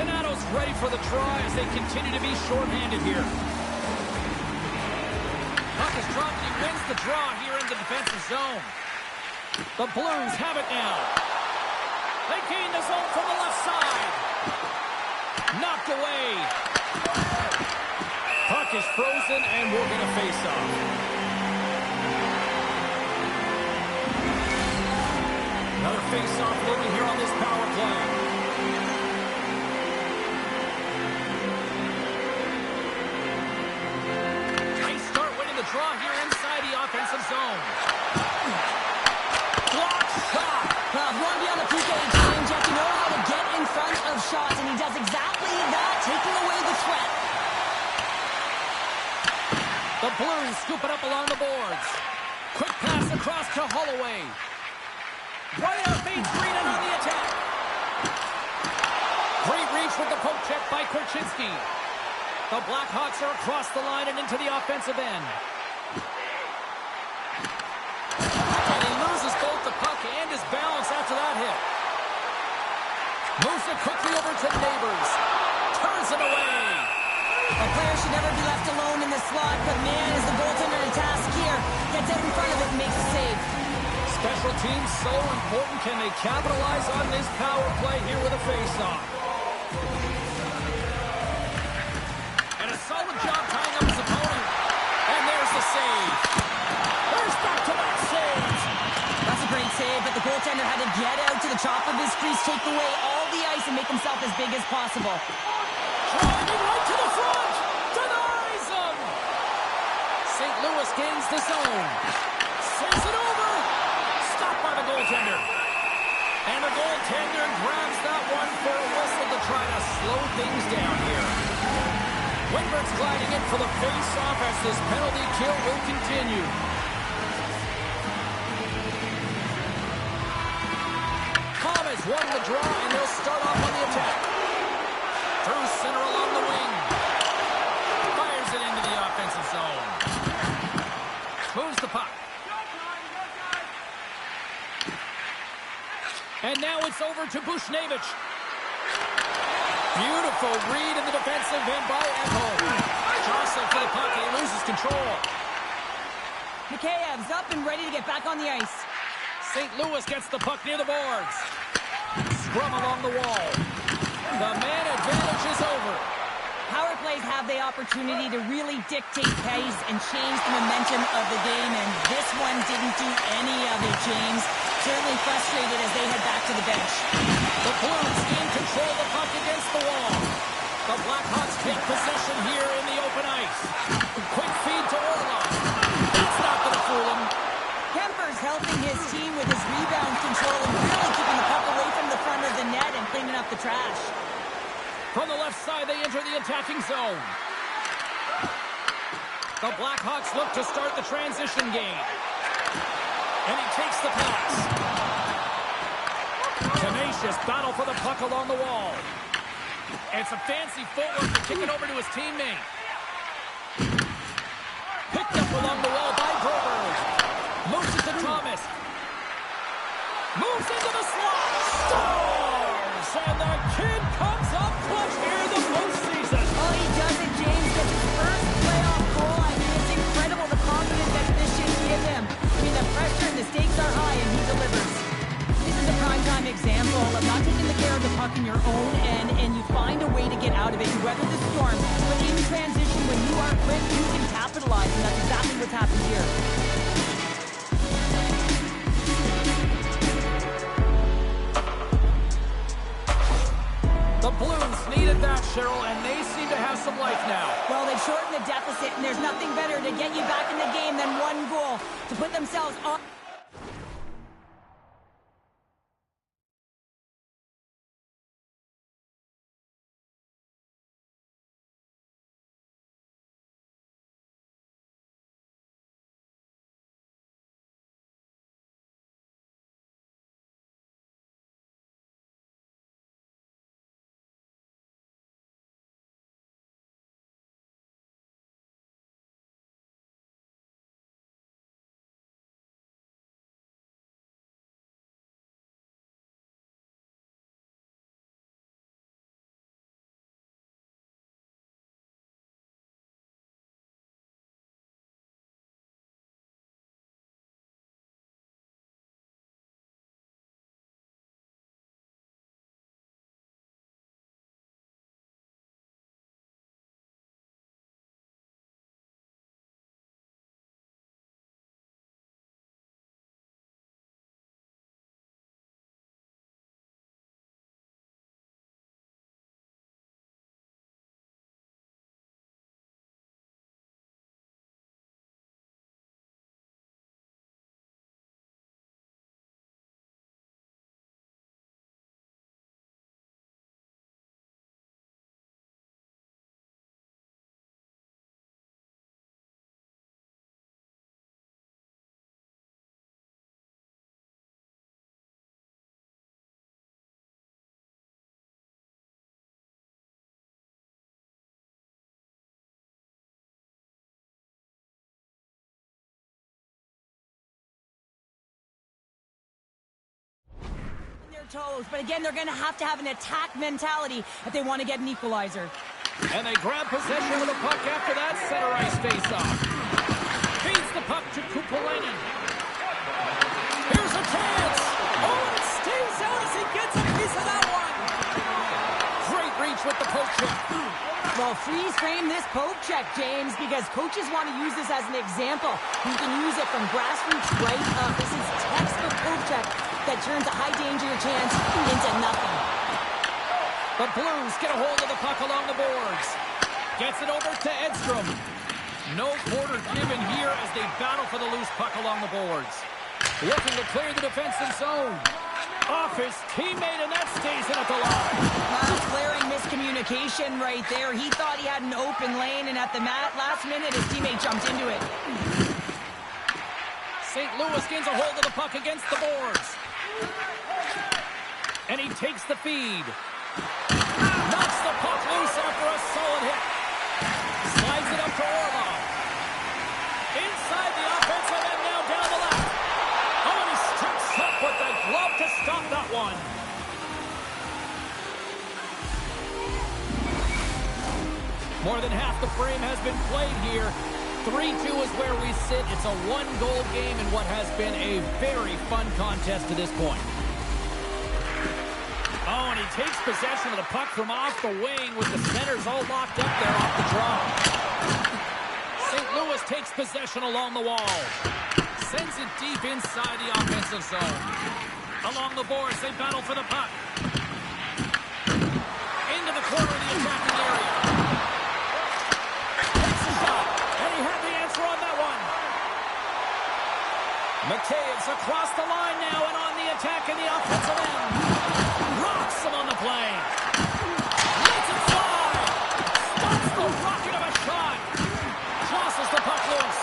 Speaker 1: Donato's ready for the try as they continue to be shorthanded here. Puck is dropped and he wins the draw here in the defensive zone. The Blues have it now. They gain the zone from the left side. Knocked away. Puck is frozen and we're going to face off. face-off looming here on this power play. Nice start winning the draw here inside the offensive zone. Block shot.
Speaker 2: Well, if you want to be on the PK team, you have to know how to get in front of shots, and he does exactly that, taking away the threat.
Speaker 1: The Blues scoop it up along the boards. Quick pass across to Holloway. Right out feeds Greenan on the attack. Great reach with the poke check by Korchinski. The Blackhawks are across the line and into the offensive end. And he loses both the puck and his balance after that hit. Moves it quickly over to Neighbors. Turns it away.
Speaker 2: A player should never be left alone in the slot, but man, is the goaltender to task here. Gets out in front of it and makes a save.
Speaker 1: Special teams so important. Can they capitalize on this power play here with a face-off? And a solid job tying up his opponent. And there's the save. There's back-to-back saves.
Speaker 2: That's a great save, but the goaltender had to get out to the top of his crease, take away all the ice, and make himself as big as possible.
Speaker 1: Driving right to the front. Denies him. St. Louis gains the zone. Sends it over. Stopped by the goaltender. And the goaltender grabs that one for a whistle to try to slow things down here. Wingbert's gliding in for the face-off as this penalty kill will continue. Tom has won the draw, and they'll start off on the attack. Through center along the wing. Fires it into the offensive zone. Moves the puck. And now it's over to Bushnevich. Beautiful read in the defensive end by Ekholm. Jostling for the puck, and he loses control.
Speaker 2: Mikheyev's up and ready to get back on the ice.
Speaker 1: St. Louis gets the puck near the boards. Scrum along the wall. The man advantage is over.
Speaker 2: Power plays have the opportunity to really dictate pace and change the momentum of the game, and this one didn't do any of it, James. Certainly frustrated as they head back to the bench.
Speaker 1: The Blues gain control of the puck against the wall. The Blackhawks take possession here in the open ice. Quick feed to Orlov. That's not going to fool him.
Speaker 2: Kemper's helping his team with his rebound control and really keeping the puck away from the front of the net and cleaning up the trash.
Speaker 1: From the left side, they enter the attacking zone. The Blackhawks look to start the transition game. And he takes the pass. Tenacious battle for the puck along the wall. And some fancy footwork to kick it over to his teammate. Picked up along the wall by Broberg. Moves it to Thomas. Moves into the slot. Stars! And the kid comes up clutch here in the postseason.
Speaker 2: Oh, he does it, James. Gets his first playoff goal. I mean, it's incredible the confidence that this should give him. I mean, the pressure and the stakes are high, and he delivers. This is a prime-time example of not taking the care of the puck in your own end, and you find a way to get out of it. You weather the storm, but in transition, when you are quick, you can capitalize, and that's exactly what's happened here.
Speaker 1: The Blues needed that, Cheryl, and they seem to have some life now.
Speaker 2: Well, they've shortened the deficit, and there's nothing better to get you back in the game than one goal to put themselves on. toes. But again, they're going to have an attack mentality if they want to get an equalizer.
Speaker 1: And they grab possession of the puck after that center ice face-off. Feeds the puck to Kupalainen. Here's a chance. Oh, and it stays out as he gets a piece of that one. Great reach with the poke check.
Speaker 2: Well, freeze frame this poke check, James, because coaches want to use this as an example. You can use it from grassroots right up. This is textbook poke check that turns a high danger chance into nothing.
Speaker 1: The Blues get a hold of the puck along the boards. Gets it over to Edstrom. No quarter given here as they battle for the loose puck along the boards. Looking to clear the defensive zone. Off his teammate, and that stays in at the line.
Speaker 2: Glaring miscommunication right there. He thought he had an open lane, and at the last minute, his teammate jumped into it.
Speaker 1: St. Louis gains a hold of the puck against the boards. And he takes the feed. Knocks the puck loose after a solid hit. Slides it up to Orlov. Inside the offensive end now down the left. Oh, and he steps up with the glove to stop that one. More than half the frame has been played here. 3-2 is where we sit. It's a one-goal game in what has been a very fun contest to this point. Oh, and he takes possession of the puck from off the wing with the centers all locked up there off the draw. St. Louis takes possession along the wall. Sends it deep inside the offensive zone. Along the boards, they battle for the puck. Into the corner of the attacking area. Takes a shot, and he had the answer on that one. McCabe's across the line now and on the attack in the offensive end. Rocks him on the play. Lets it fly. Stops the rocket of a shot. Tosses the puck loose.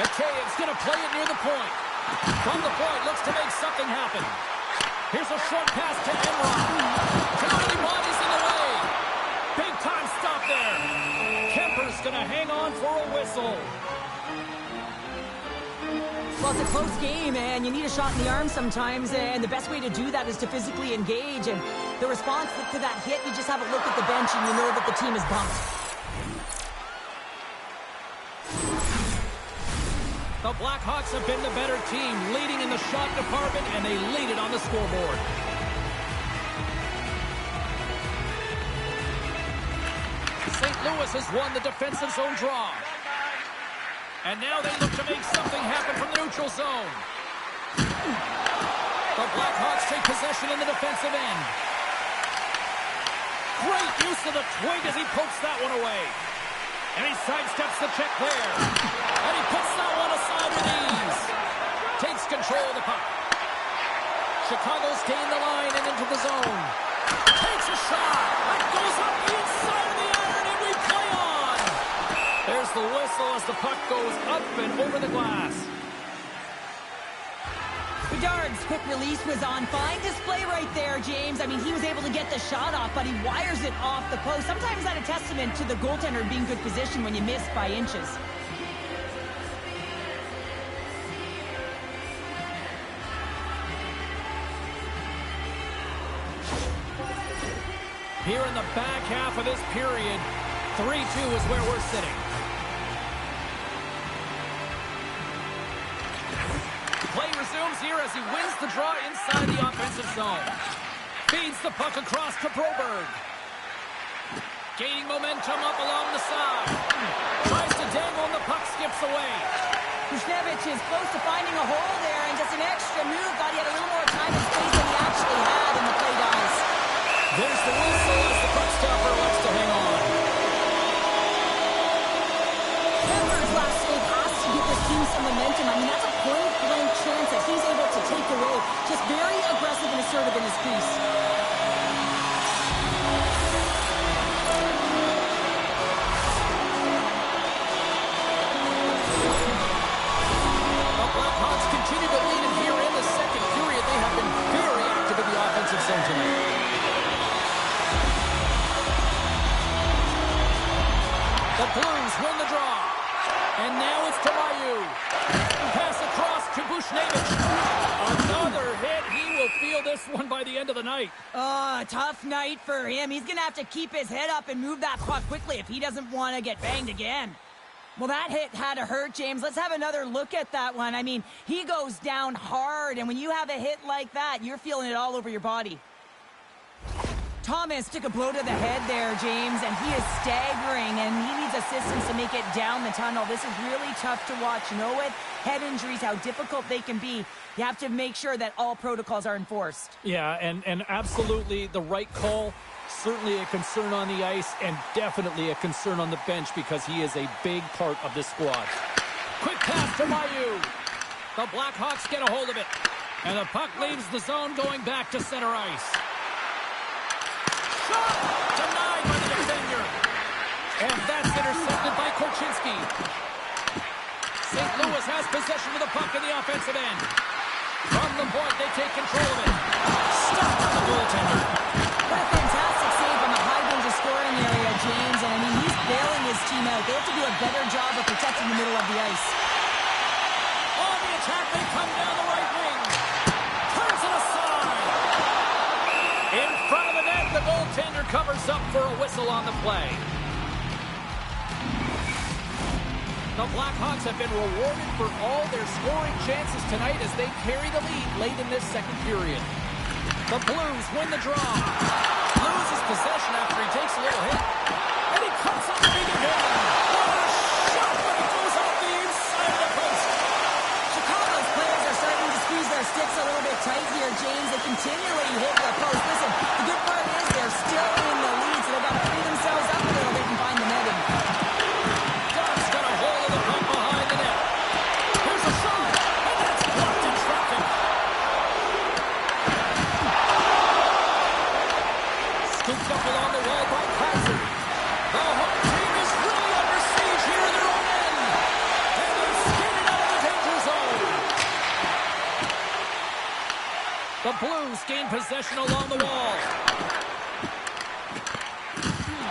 Speaker 1: McCabe's going to play it near the point. From the point, looks to make something happen. Here's a short pass to Enron. Tony bodies in the way. Big time stop there. Kemper's going to hang on for a whistle.
Speaker 2: Well, it's a close game, and you need a shot in the arm sometimes, and the best way to do that is to physically engage. And the response to that hit, you just have a look at the bench, and you know that the team is bumped.
Speaker 1: The Blackhawks have been the better team, leading in the shot department, and they lead it on the scoreboard. St. Louis has won the defensive zone draw. And now they look to make something happen from the neutral zone. The Blackhawks take possession in the defensive end. Great use of the twig as he pokes that one away. And he sidesteps the check there. And he puts that one aside with ease. Takes control of the puck. Chicago's gained the line and into the zone. Takes a shot. That goes up the inside of the iron, and we play on. There's the whistle as the puck goes up and over the glass.
Speaker 2: Bedard's quick release was on fine display right there, James. I mean, he was able to get the shot off, but he wires it off the post. Sometimes that's a testament to the goaltender being good position when you miss by inches.
Speaker 1: Here in the back half of this period, 3-2 is where we're sitting. Play resumes here as he wins the draw inside the offensive zone. Feeds the puck across to Broberg. Gaining momentum up along the side. Tries to dangle and the puck skips away.
Speaker 2: Kuznevich is close to finding a hole there, and just an extra move. Thought he had a little more time and space than he actually had, and the play dies.
Speaker 1: There's the whistle as the puck stopper looks to hang on.
Speaker 2: Kemper's last save has to give this team some momentum. I mean, that's a point-blank chance that he's able to take away. Just very aggressive and assertive in his crease.
Speaker 1: The Blackhawks continue to lead, and here in the second period, they have been very active in the offensive zone tonight. The Blues win the draw. And now it's to Mayu. Pass across to Bushnevich. Another hit he'll feel this one by the end of the night.
Speaker 2: Oh, tough night for him. He's going to have to keep his head up and move that puck quickly if he doesn't want to get banged again. Well, that hit had to hurt, James. Let's have another look at that one. I mean, he goes down hard, and when you have a hit like that, you're feeling it all over your body. Thomas took a blow to the head there, James, and he is staggering, and he needs assistance to make it down the tunnel. This is really tough to watch. You know what? Head injuries, how difficult they can be. You have to make sure that all protocols are enforced.
Speaker 1: Yeah, and absolutely the right call. Certainly a concern on the ice, and definitely a concern on the bench because he is a big part of this squad. Quick pass to Mayu. The Blackhawks get a hold of it, and the puck leaves the zone going back to center ice. Shot! Denied by the defender. And that's intercepted by Korchinski. St. Louis has possession of the puck in the offensive end. From the point, they take control of it. Stopped on the goaltender.
Speaker 2: What a fantastic save from a high-danger scoring area, James. And, I mean, he's bailing his team out. They have to do a better job of protecting the middle of the ice.
Speaker 1: On the attack, they come down the right wing. Turns it aside. In front of the net, the goaltender covers up for a whistle on the play. The Blackhawks have been rewarded for all their scoring chances tonight as they carry the lead late in this second period. The Blues win the draw. Loses possession after he takes a little hit. And he cuts on the big event. What a shot when it goes off the inside of the post.
Speaker 2: Chicago's players are starting to squeeze their sticks a little bit tight here, James. They continually hit the post. Listen, the good part is they're still in the lead, so they've got to free themselves up a little bit and find the netting.
Speaker 1: Duck's got a hold of the puck behind the net. Here's a shot, and that's blocked in traffic. Scooped up along the wall by Kaiser. The home team is really under siege here in their own end. And they're skating out of the danger zone. The Blues gain possession along the wall.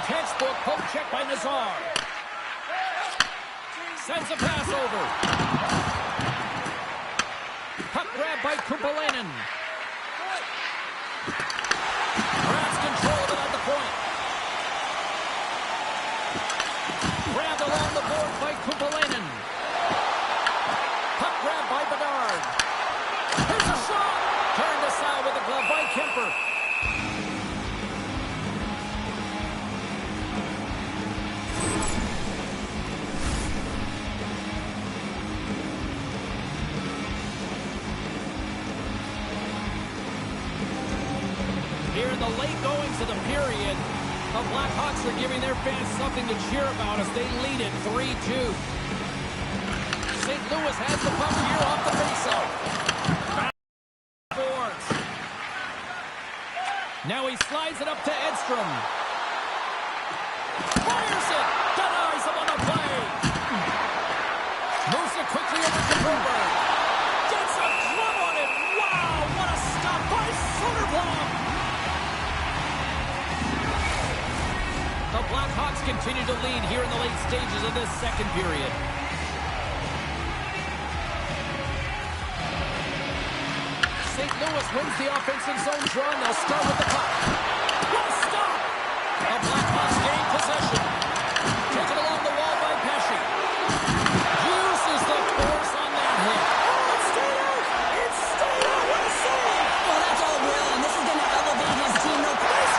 Speaker 1: Textbook poke check by Nazar. Sends a pass over. Puck grab by Kumpalainen. Grabs control of it at the point. Grabbed along the boards by Kumpalainen. Puck grab by Bedard. Here's a shot. Turned aside with the glove by Kemper. Here in the late goings of the period, the Blackhawks are giving their fans something to cheer about as they lead it 3-2. St. Louis has the puck here off the faceoff. Boards. Now he slides it up to Edstrom. Fires it. Denies him on the play. Moves it quickly over to Broberg. Gets a glove on it. Wow, what a stop by Soderblom. The Blackhawks continue to lead here in the late stages of this second period. St. Louis wins the offensive zone draw, and they'll start with the puck. What a stop! The Blackhawks gain possession. Taken along the wall by Pesci. Uses the force on that hit.
Speaker 2: Oh, it stayed out! It stayed out! What a save! Well, that's all Will, and this is going to elevate his team. No place.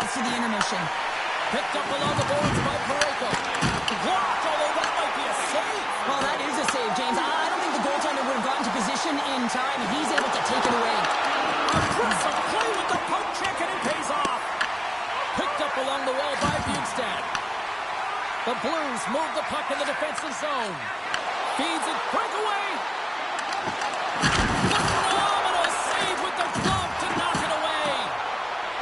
Speaker 2: To the intermission.
Speaker 1: Picked up along the boards by Parayko. Blocked, although that might be a save.
Speaker 2: Well, that is a save, James. I don't think the goaltender would have gotten to position in time, and he's able to take it away.
Speaker 1: Impressive play with the The Blues move the puck in the defensive zone. Feeds it, breakaway. Phenomenal save with the glove to knock it away.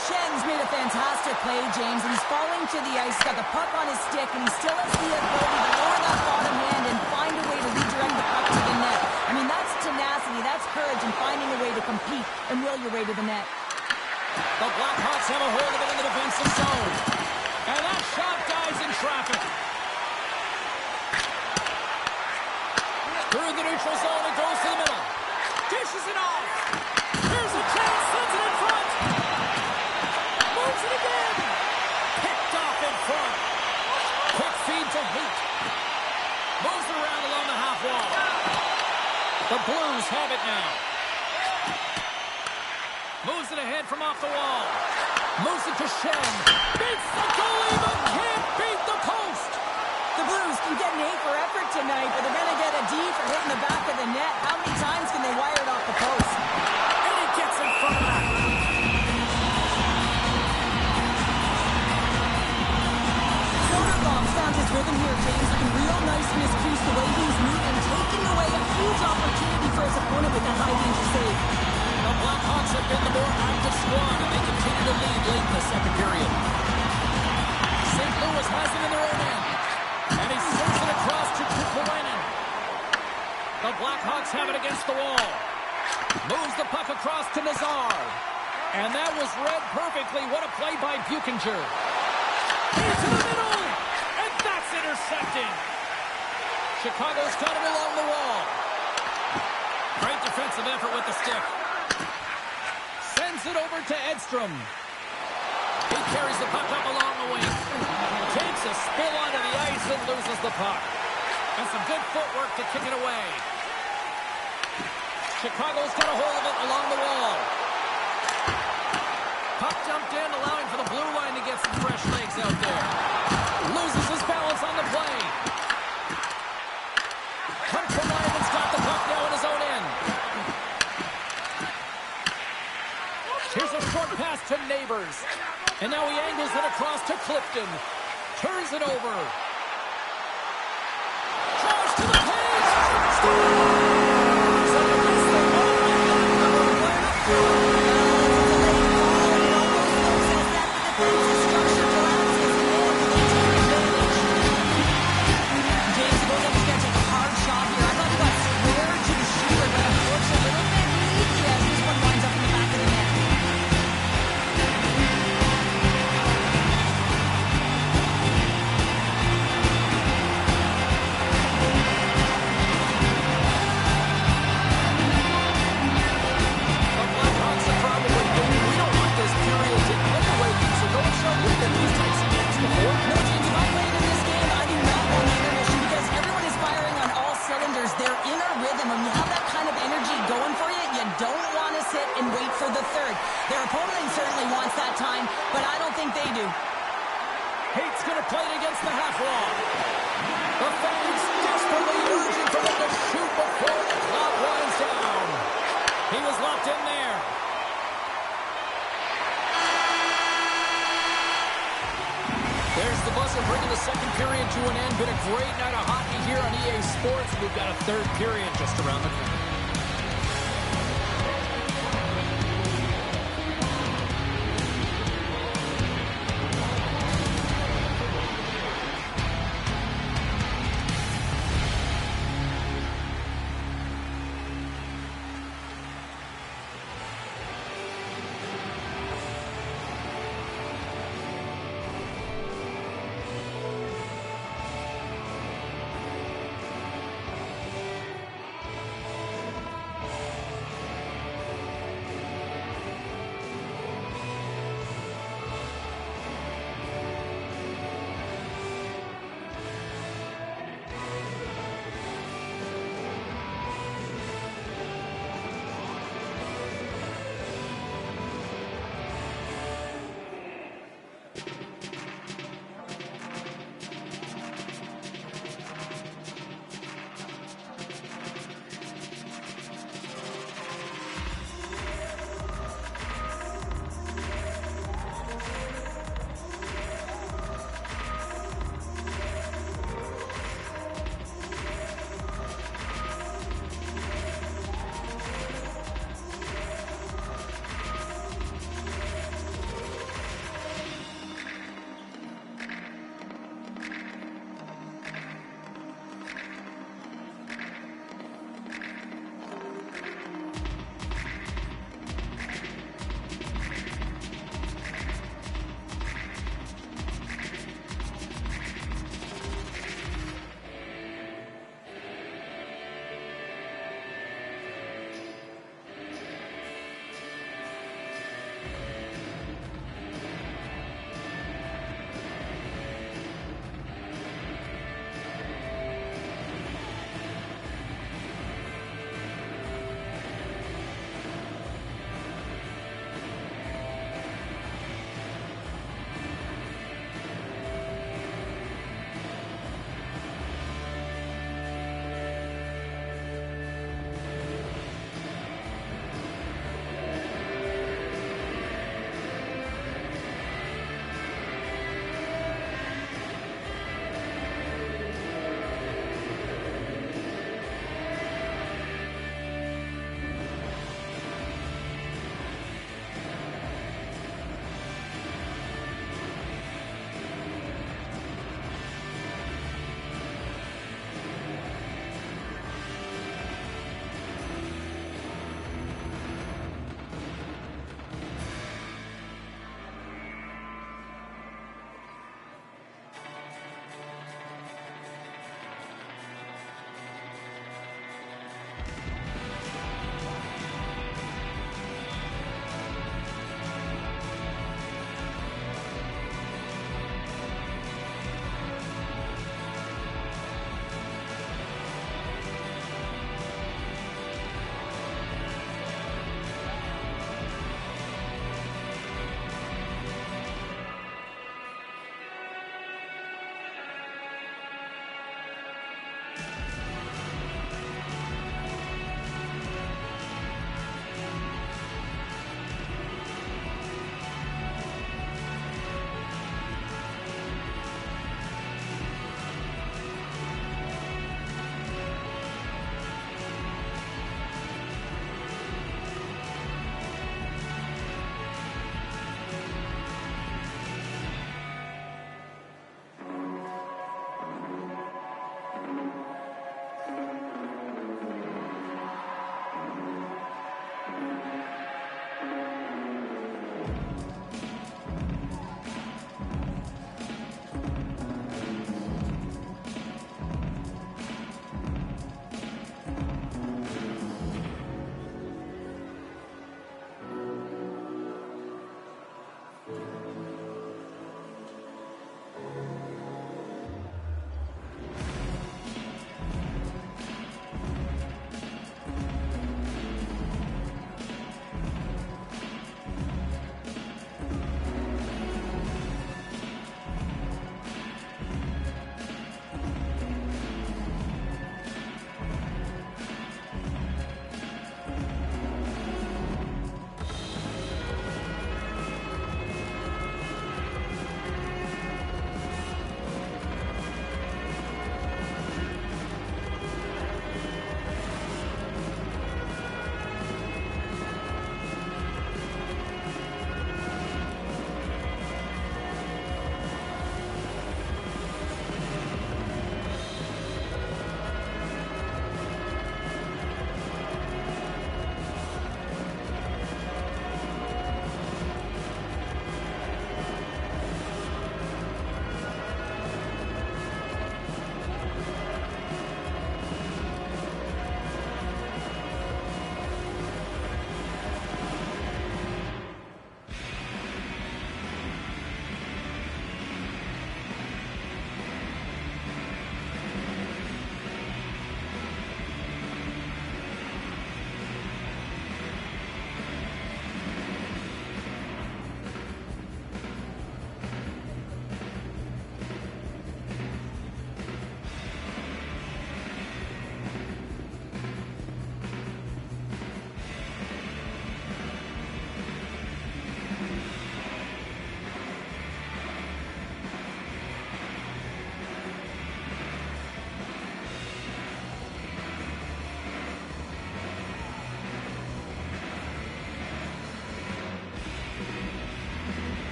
Speaker 2: Schen's made a fantastic play, James, and he's falling to the ice. He's got the puck on his stick, and he still has the ability to lower that bottom hand and find a way to redirect the puck to the net. I mean, that's tenacity, that's courage, and finding a way to compete and will your way to the net.
Speaker 1: The Blackhawks have a hold of it in the defensive zone. And that shot dies in traffic. Through the neutral zone, it goes to the middle. Dishes it off. Here's a chance, sends it in front. Moves it again. Picked off in front. Quick feed to Heat. Moves it around along the half wall. The Blues have it now. Moves it ahead from off the wall. Moves it to Schenn. Beats the goalie, but can't beat the post.
Speaker 2: The Blues can get an A for effort tonight, but they're going to get a D for hitting the back of the net. How many times can they wire it off the post?
Speaker 1: And he gets in front of that.
Speaker 2: Soderblom's found his rhythm here, James. Looking real nice in his crease, the way he's moving, taking away a huge opportunity for his opponent with that high-danger save.
Speaker 1: The Blackhawks have been the more active squad, and they continue to lead late in the second period. St. Louis has it in their own end, and he sends it across to Kukuinen. The Blackhawks have it against the wall. Moves the puck across to Nazar. And that was read perfectly. What a play by Buchinger. Into the middle, and that's intercepted. Chicago's got it along the wall. Great defensive effort with the stick. Sends it over to Edstrom. He carries the puck up along the wing. Takes a spill onto the ice and loses the puck. And some good footwork to kick it away. Chicago's got a hold of it along the wall. Puck dumped in, allowing for the blue line to get some fresh legs out there. Loses his balance on the play. Hunter Lyman's got the puck now in his own end. Here's a short pass to Neighbors. And now he angles it across to Clifton. Turns it over. Draws to the page. Scores! Their opponent certainly wants that time, but I don't think they do. Hate's going to play it against the half wall. The fans desperately urging for him to shoot before the clock winds down. He was locked in there. There's the buzzer bringing the second period to an end. Been a great night of hockey here on EA Sports. We've got a third period just around the corner.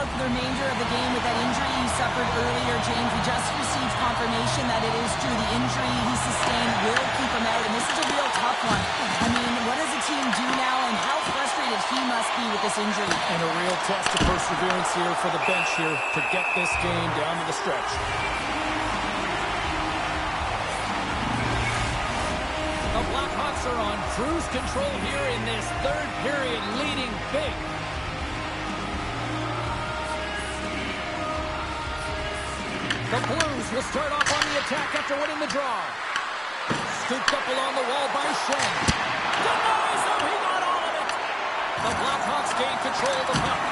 Speaker 2: out for the remainder of the game with that injury he suffered earlier, James. We just received confirmation that it is true. The injury he sustained will keep him out, and this is a real tough one. I mean, what does the team do now, and how frustrated he must be with this injury?
Speaker 1: And a real test of perseverance here for the bench here to get this game down to the stretch. The Blackhawks are on cruise control here in this third period, leading big. The Blues will start off on the attack after winning the draw. Scooped up along the wall by Shen. Denies him, he got all of it. The Blackhawks gain control of the puck.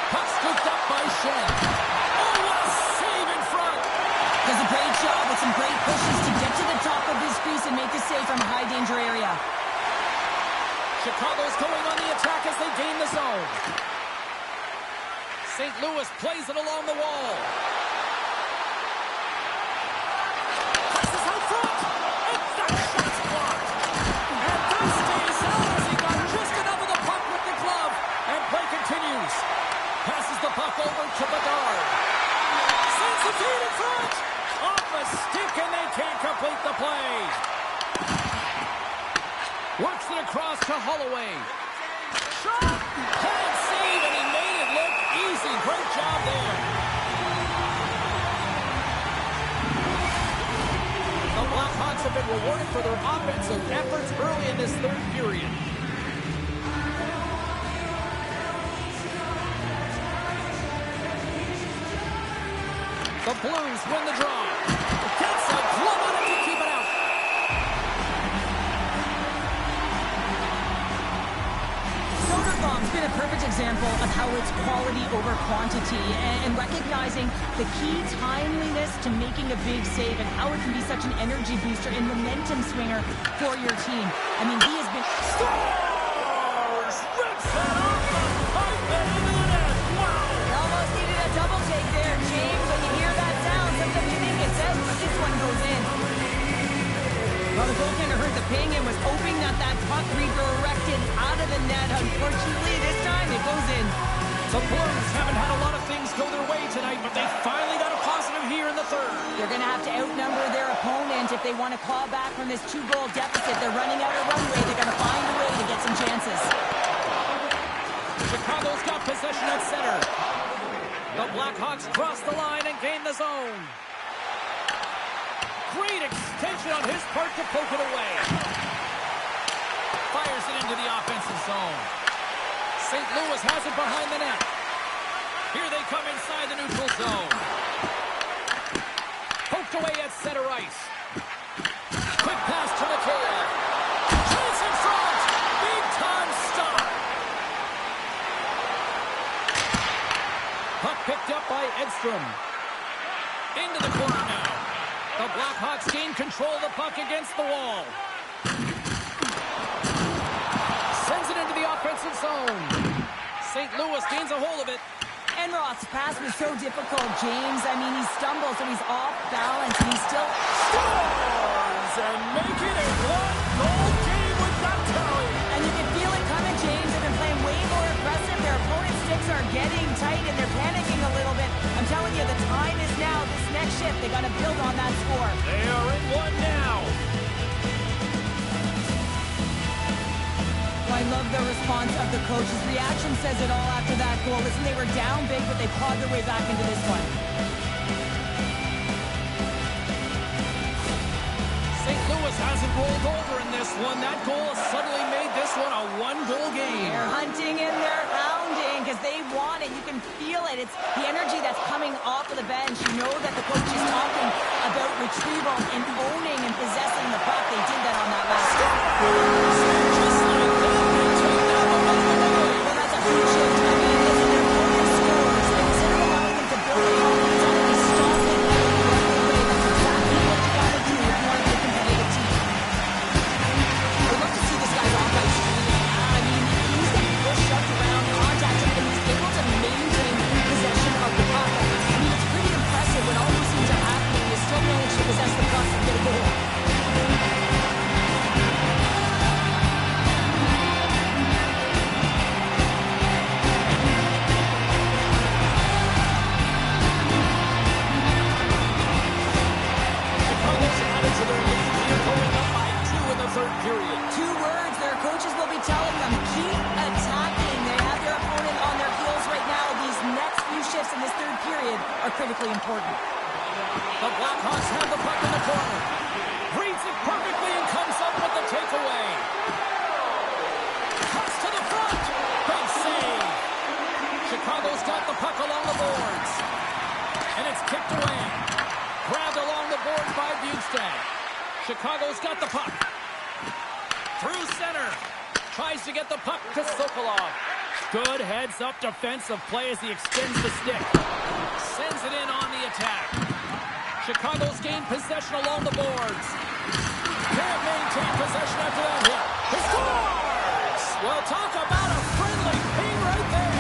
Speaker 1: Puck scooped up by Shen. Oh, what a save in front.
Speaker 2: Does a great job with some great pushes to get to the top of his crease and make the save from a high-danger area.
Speaker 1: Chicago's going on the attack as they gain the zone. St. Louis plays it along the wall. Passes out front. And that shot's blocked. And that stays out as he got just enough of the puck with the glove. And play continues. Passes the puck over to Bedard. Sends the feed in front. Off a stick, and they can't complete the play. Works it across to Holloway. Shot! Can't save, and he made it look easy. Great job there. The Blackhawks have been rewarded for their offensive efforts early in this third period. The Blues win the draw. Gets a glove on it to keep it out.
Speaker 2: Soderblom's been a perfect example of how it's quality over quantity and recognizing the key timeliness to making a big save and how it can be such an energy booster and momentum swinger for your team. I mean, he has been...
Speaker 1: Stars! Rips that off the pipe and into the net. Wow!
Speaker 2: He almost needed a double take there, James. When you hear that sound, sometimes you think it's out, but this one goes in. Well, the goaltender heard the ping and was hoping that that puck redirected out of the net. Unfortunately, this time it goes in.
Speaker 1: The Blues haven't had a lot of things go their way tonight, but they finally got a positive here in the third.
Speaker 2: They're going to have to outnumber their opponent if they want to claw back from this 2-goal deficit. They're running out of runway. They're going to find a way to get some chances.
Speaker 1: Chicago's got possession at center. The Blackhawks cross the line and gain the zone. Great extension on his part to poke it away. Fires it into the offensive zone. St. Louis has it behind the net. Here they come inside the neutral zone. Poked away at center ice. Quick pass to Mikheyev. Chase in front. Big time stop. Puck picked up by Edstrom. Into the corner now. The Blackhawks gain control of the puck against the wall. Sends it into the offensive zone. St. Louis gains a hold of it.
Speaker 2: Enroth's pass was so difficult, James. I mean, he stumbles, so he's off balance, and he's still...
Speaker 1: Scores and make it a one-goal game with that tally.
Speaker 2: And you can feel it coming, James. They've been playing way more aggressive. Their opponent's sticks are getting tight, and they're panicking a little bit. I'm telling you, the time is now. This next shift, they got to build on that score.
Speaker 1: They are in one now.
Speaker 2: I love the response of the coach. His reaction says it all after that goal. Listen, they were down big, but they clawed their way back into this one.
Speaker 1: St. Louis hasn't rolled over in this one. That goal suddenly made this one a one-goal game.
Speaker 2: They're hunting and they're hounding because they want it. You can feel it. It's the energy that's coming off of the bench. You know that the coach is talking about retrieval and owning and possessing the puck. They did that on that last game.
Speaker 1: Just like that, they take down the run of the way.
Speaker 2: Well, that's a huge shift. I mean, listen, their opponent scores, and instead of allowing them to build it on, it's only stopping them and running away. That's exactly what you got to do if you want to be a competitive team. I'd love to see this guy's off-ice streaming. I mean, he's getting pushed, shoved around, contacted, and he's able to maintain possession of the puck. I mean, it's pretty impressive when all those things are happening. You still manage to possess the puck and get a goal. important.
Speaker 1: The Blackhawks have the puck in the corner. Reads it perfectly and comes up with the takeaway. Cuts to the front. Big save. Chicago's got the puck along the boards. And it's kicked away. Grabbed along the boards by Bjugstad. Chicago's got the puck. Through center. Tries to get the puck to Sokolov. Good heads-up defensive play as he extends the stick. Sends it in on the attack. Chicago's gained possession along the boards. Can't maintain possession after that hit. He scores! Well, talk about a friendly ping right there.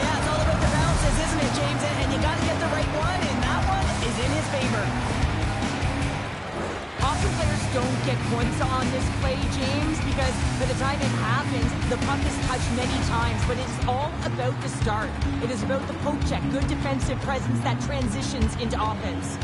Speaker 2: Yeah, it's all about the bounces, isn't it, James? And you got to get the right one, and that one is in his favor. Often players don't get points on this play, James, because by the time it happens, the puck is touched many times, but it's all about the start. It is about the poke check, good defensive presence that transitions into offense.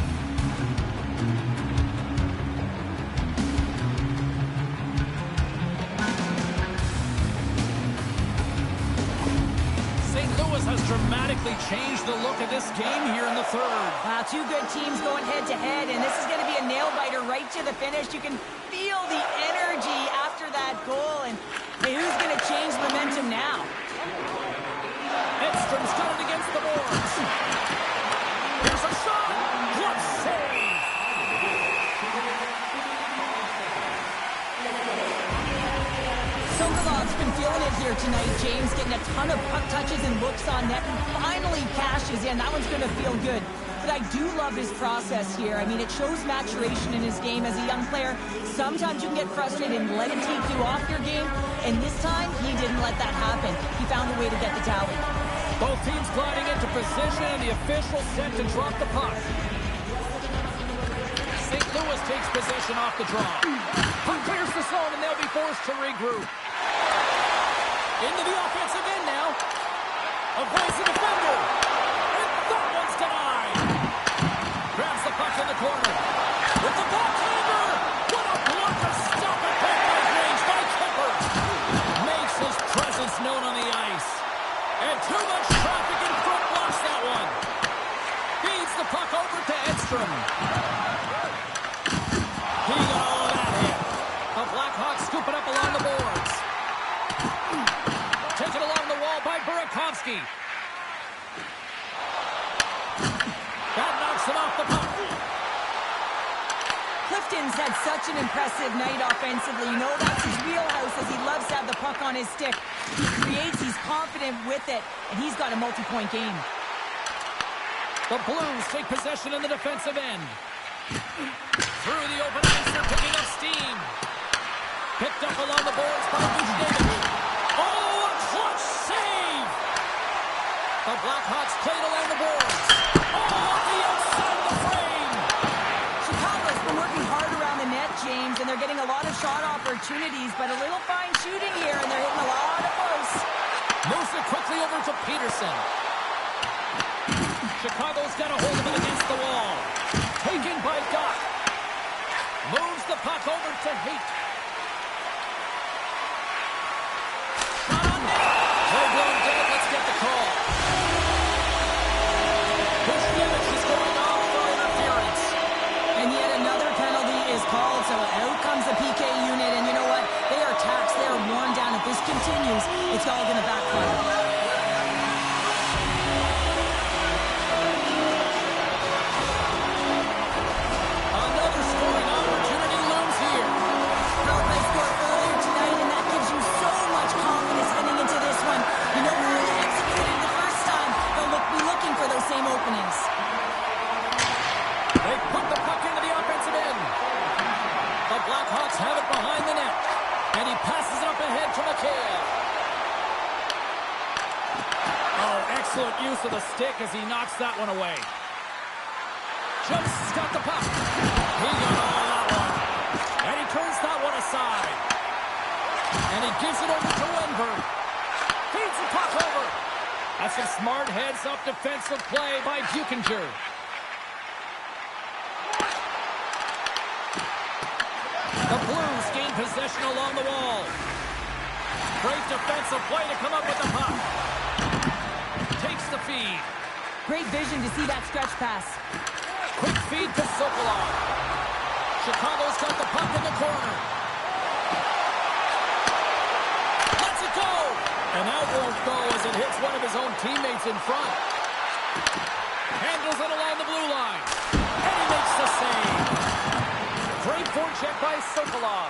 Speaker 1: Has dramatically changed the look of this game here in the third.
Speaker 2: Wow, two good teams going head-to-head, and this is going to be a nail-biter right to the finish. You can feel the energy after that goal, and hey, who's going to change momentum now?
Speaker 1: Edstrom's got it against the boards. Here's a shot. What save!
Speaker 2: Sokolov's been feeling it here tonight, James, getting a ton of puck touches and looks on net, and finally cashes in. That one's going to feel good. But I do love his process here. I mean, it shows maturation in his game as a young player. Sometimes you can get frustrated and let it take you off your game, and this time, he didn't let that happen. He found a way to get the tally.
Speaker 1: Both teams gliding into position, and the official set to drop the puck. St. Louis takes possession off the draw. Puck clears the zone, and they'll be forced to regroup. Into the offensive end now. Avoids the defender. And that one's denied. Grabs the puck in the corner. With the backhander. What a blocker. Stop it. Point range by Kemper. Makes his presence known on the ice. And too much traffic in front blocks that one. Feeds the puck over to Edstrom. He got all of that hit. The Blackhawks scoop it up along the boards. Taken along the wall by Burakovsky. That knocks him off the puck.
Speaker 2: Clifton's had such an impressive night offensively. You know, that's his wheelhouse as he loves to have the puck on his stick. He creates, he's confident with it, and he's got a multi-point game.
Speaker 1: The Blues take possession in the defensive end. Through the open ice, they're picking up steam. Picked up along the boards by Bjugstad. Oh, a clutch save! The Blackhawks played along the boards. Oh, the outside of the frame!
Speaker 2: Chicago's been working hard around the net, James, and they're getting a lot of shot opportunities, but a little fine shooting here, and they're hitting a lot of posts.
Speaker 1: Moves it quickly over to Peterson. Chicago's got a hold of it against the wall. Taken by Doc. Moves the puck over to Haight. Shot on net. Play blown dead. Let's get the call. Bushevich is going off for interference.
Speaker 2: And yet another penalty is called, so out comes the PK unit, and you know what? They are taxed. They are worn down. If this continues, it's all going to backfire. Same openings.
Speaker 1: They put the puck into the offensive end. The Blackhawks have it behind the net. And he passes it up ahead to McHale. Oh, excellent use of the stick as he knocks that one away. Jones got the puck. He got all of that one. And he turns that one aside. And he gives it over to Wenberg. Feeds the puck over. That's a smart heads-up defensive play by Buchinger. The Blues gain possession along the wall. Great defensive play to come up with the puck. Takes the feed.
Speaker 2: Great vision to see that stretch pass.
Speaker 1: Quick feed to Sokolov. Chicago's got the puck in the corner. Lets it go. And that won't go as it hits one of his own teammates in front. Handles it along the blue line. And he makes the save. Great forecheck by Sokolov.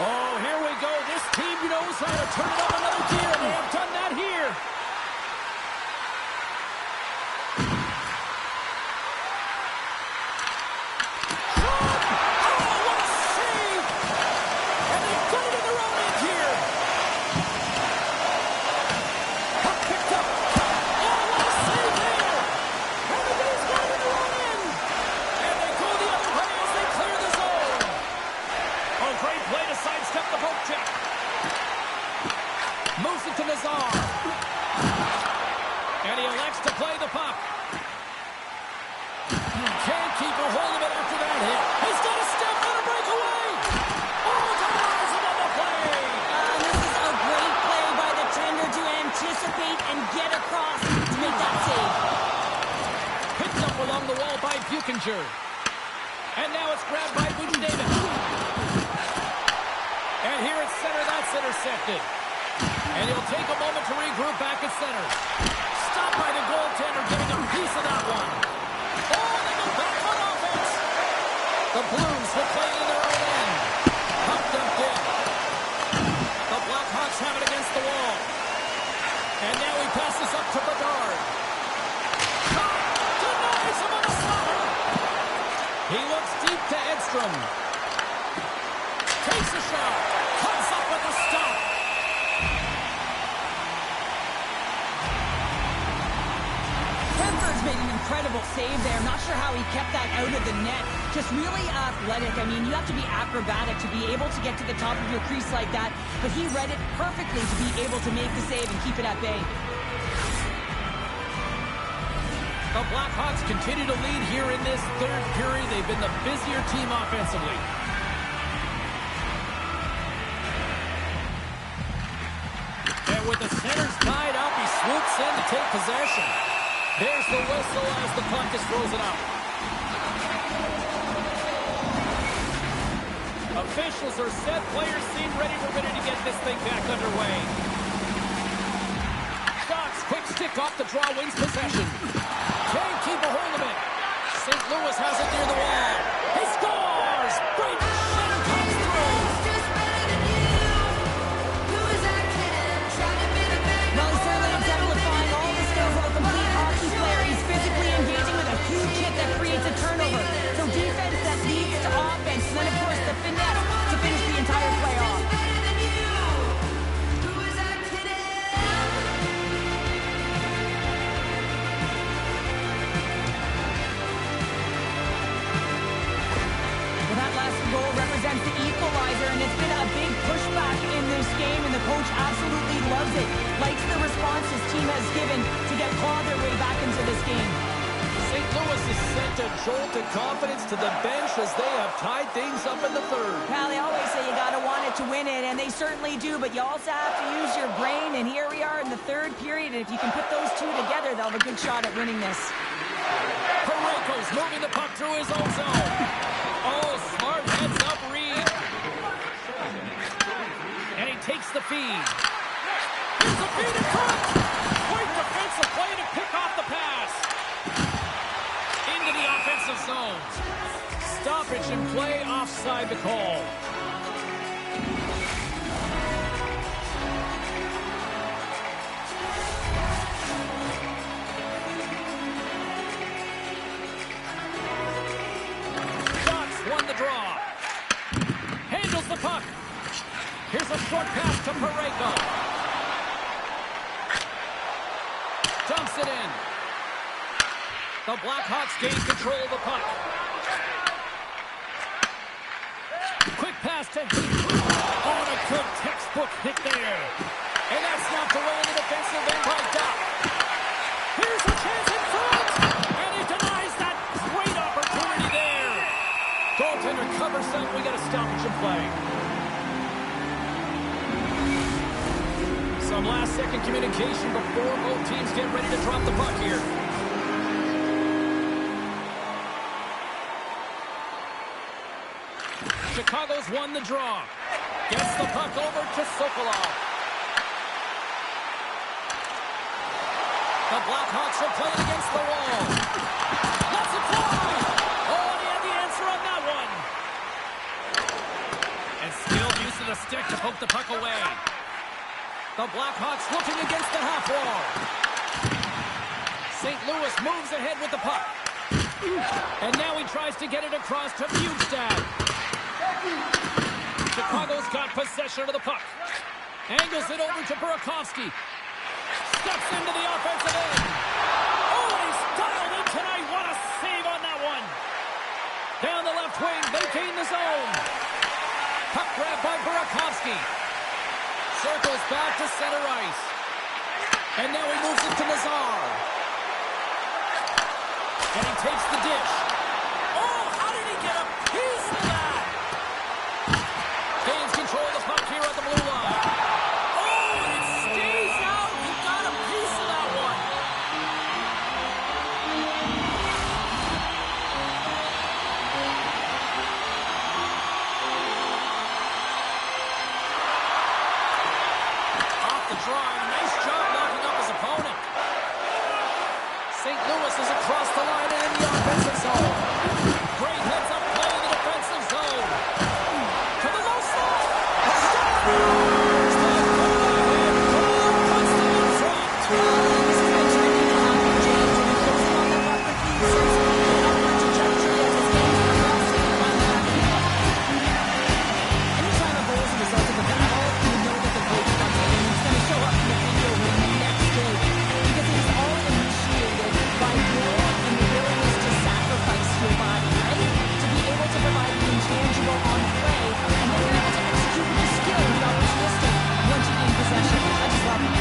Speaker 1: Oh, here we go. This team knows how to turn it up another gear. They have done that here. And now it's grabbed by David. And here at center, that's intercepted. And he'll take a moment to regroup back at center. Stopped by the goaltender, getting a piece of that one. Oh, they go back on offense. The Blues will play it in their own end. Puck dumped in. The Blackhawks have it against the wall. And now he passes up to Bedard. Denies him on the slaughter. He looks deep to Edstrom. Takes a shot. Comes up with a stop.
Speaker 2: Pember's made an incredible save there. Not sure how he kept that out of the net. Just really athletic. I mean, you have to be acrobatic to be able to get to the top of your crease like that. But he read it perfectly to be able to make the save and keep it at bay.
Speaker 1: The Blackhawks continue to lead here in this third period. They've been the busier team offensively. And with the centers tied up, he swoops in to take possession. There's the whistle as the puck is frozen up. Officials are set. Players seem ready. We're ready to get this thing back underway. Shots, quick stick off the draw, wins possession. Can't keep a hold of it. St. Louis has it near the wall. He scores! Great shot comes through.
Speaker 2: Well, he's certainly exemplifying all the skills of a complete hockey player. He's physically engaging with a huge hit that creates a turnover. So defense that leads to offense. And then, of course, the finesse to finish the entire play off. Goal represents the equalizer, and it's been a big pushback in this game, and the coach absolutely loves it. Likes the response his team has given to get claw their way back into this game.
Speaker 1: St. Louis has sent a jolt of confidence to the bench as they have tied things up in the third.
Speaker 2: Well, they always say you got to want it to win it, and they certainly do, but you also have to use your brain, and here we are in the third period, and if you can put those two together, they'll have a good shot at winning this.
Speaker 1: Parayko's moving the puck through his own zone. Oh, smart heads up Reed. And he takes the feed. Here's the feed in front. Great defensive play to pick off the pass. Into the offensive zone. Stoppage in play, offside the call. Won the draw. Handles the puck. Here's a short pass to Parayko. Dumps it in. The Blackhawks gain control of the puck. Quick pass to Heath. On a good textbook hit there. And that's knocked away in the defensive end by Duck. Here's a chance in front. And he denies that great opportunity there. Goaltender covers up. We got a stoppage in play. Some last-second communication before both teams get ready to drop the puck here. Chicago's won the draw. Gets the puck over to Sokolov. The Blackhawks are playing against the wall. Let's it fly! Oh, and he had the answer on that one. And skilled use of the stick to poke the puck away. The Blackhawks looking against the half wall. St. Louis moves ahead with the puck. And now he tries to get it across to Bjugstad. Chicago's got possession of the puck. Angles it over to Burakovsky. Steps into the offensive end. Oh, and he's dialed in tonight. What a save on that one. Down the left wing, they gain the zone. Puck grab by Burakovsky. Circles back to center ice. And now he moves it to Nazar. And he takes the dish. Oh, how did he get a piece of that? Gains control of the puck here at the blue line. Oh, and it stays out. He got a piece of that one. Off the draw. Nice job locking up his opponent. St. Louis is across the line and in the offensive zone. Great heads-up play in the defensive zone. To the low slot. Puts them in front.
Speaker 2: This is what you need to happen, James. And he's closing on the puck with these upward trajectory as his game's progressing on that. Anytime a goal is a result of a foul, you know that the coach wants it, and it's going to show up in the video when the next day. Because it is all initiated by will and the willingness to sacrifice your body, right? To be able to provide the intangible on play, and then you're able to execute with the skill and the opportunistic once you gain possession. I just love it.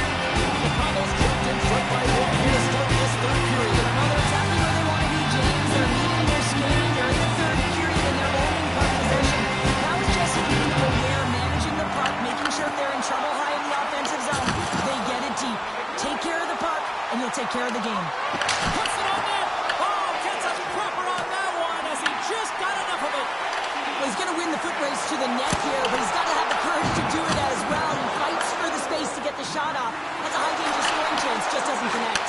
Speaker 1: Chicago's jumped in front by one here to start this third period.
Speaker 2: Well, they're exactly where they want to be, James. They're leading their skating. They're in the third period, and they're owning puck possession. Now it's just being aware, managing the puck, making sure if they're in trouble high in the offensive zone, they get it deep. Take care of the puck, and you'll take care of the game.
Speaker 1: Puts it on net. Oh, gets a cropper on that one as he just got enough of it.
Speaker 2: Well, he's going to win the foot race to the net here, but he's got to have the courage to do it as well. He fights for the space to get the shot off. That's a high-danger scoring chance, just doesn't connect.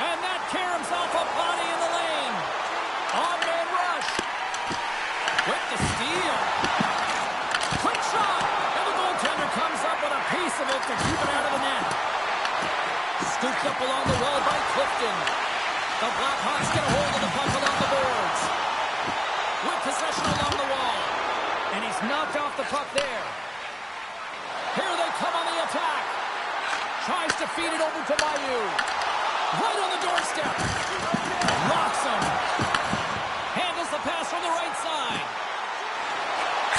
Speaker 1: And that caroms off a body in the lane. On-man rush. With the steal. Quick shot. And the goaltender comes up with a piece of it to keep it out of the net. Scooped up along the wall by Clifton. The Blackhawks get a hold of the puck along the boards. With possession along the wall. And he's knocked off the puck there. Here they come on the attack. Tries to feed it over to Mailloux. Right on the doorstep. Locks him. Handles the pass from the right side.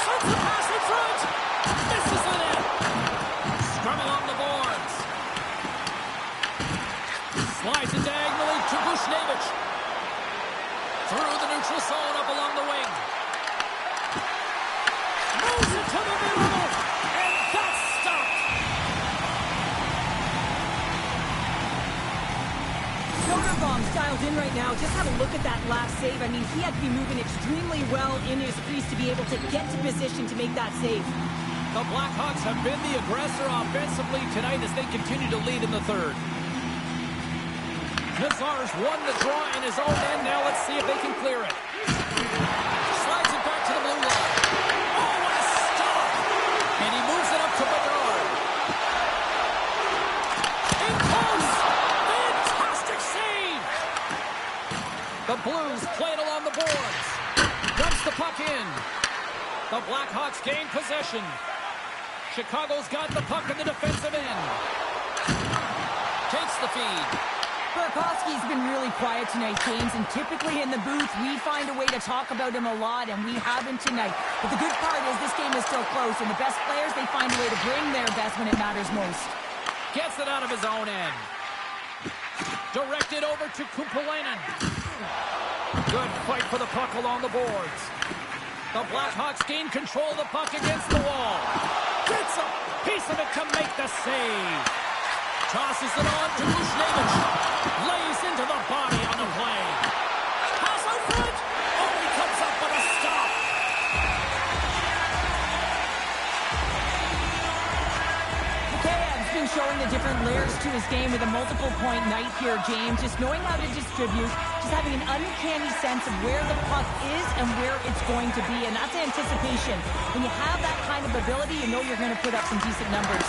Speaker 1: Sends the pass in front. Misses the net. Scrum along the boards. Slides it diagonally to Bushnevich. Through the neutral zone up along the wing. Moves it to the middle. And that's stopped.
Speaker 2: Soderblom's dialed in right now. Just have a look at that last save. I mean, he had to be moving extremely well in his crease to be able to get to position to make that save.
Speaker 1: The Blackhawks have been the aggressor offensively tonight as they continue to lead in the third. Nazar's won the draw in his own end. Now let's see if they can clear it. Slides it back to the blue line. Oh, what a stop! And he moves it up to Bedard. In close! Fantastic save! The Blues play it along the boards. Dumps the puck in. The Blackhawks gain possession. Chicago's got the puck in the defensive end. Takes the feed.
Speaker 2: Burakovsky's been really quiet tonight, James, and typically in the booth, we find a way to talk about him a lot, and we haven't tonight. But the good part is this game is still close, and the best players, they find a way to bring their best when it matters most.
Speaker 1: Gets it out of his own end. Directed over to Kumpalainen. Good fight for the puck along the boards. The Blackhawks gain control of the puck against the wall. Gets a piece of it to make the save. Tosses it on to Bushnevich. Lays into the body on the play. Pass out front. Oh, he comes up with a stop.
Speaker 2: of different layers to his game with a multiple-point night here, James. Just knowing how to distribute, just having an uncanny sense of where the puck is and where it's going to be, and that's anticipation. When you have that kind of ability, you know you're going to put up some decent numbers.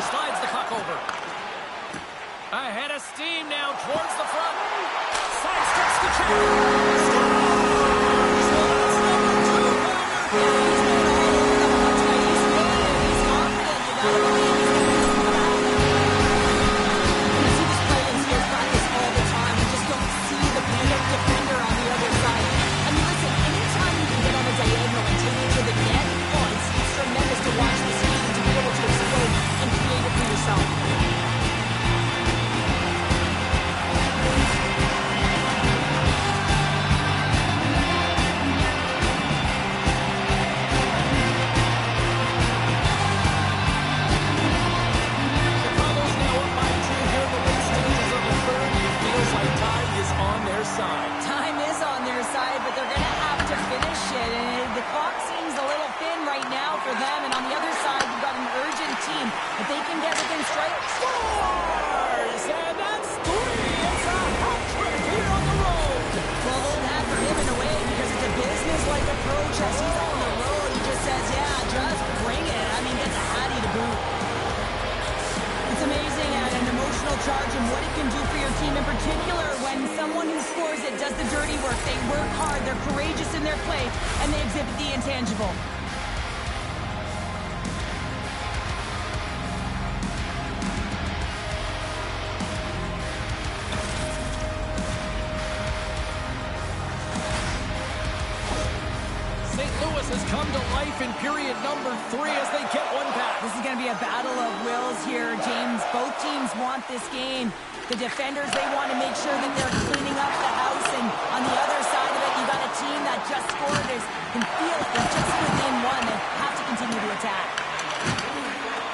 Speaker 1: Slides the puck over. Ahead of steam now towards the front. Side steps the check.
Speaker 2: Time is on their side, but they're going to have to finish it. And the clock seems a little thin right now for them. And on the other side, we've got an urgent team. If they can get within strike,
Speaker 1: scores! And that's 3. It's a hat trick here on the road.
Speaker 2: Well, hold that for him in a way because it's a business-like approach. As he's on the road, he just says, yeah, just bring it. I mean, gets a hattie to boot. It's amazing at an emotional charge and what it can do for your team, in particular when someone who scores it does the dirty work. They work hard, they're courageous in their play, and they exhibit the intangible.
Speaker 1: Has come to life in period number 3 as they get one back.
Speaker 2: This is going to be a battle of wills here, James. Both teams want this game. The defenders, they want to make sure that they're cleaning up the house, and on the other side of it, you got a team that just scored. They can feel it. They're just within one. They have to continue to attack.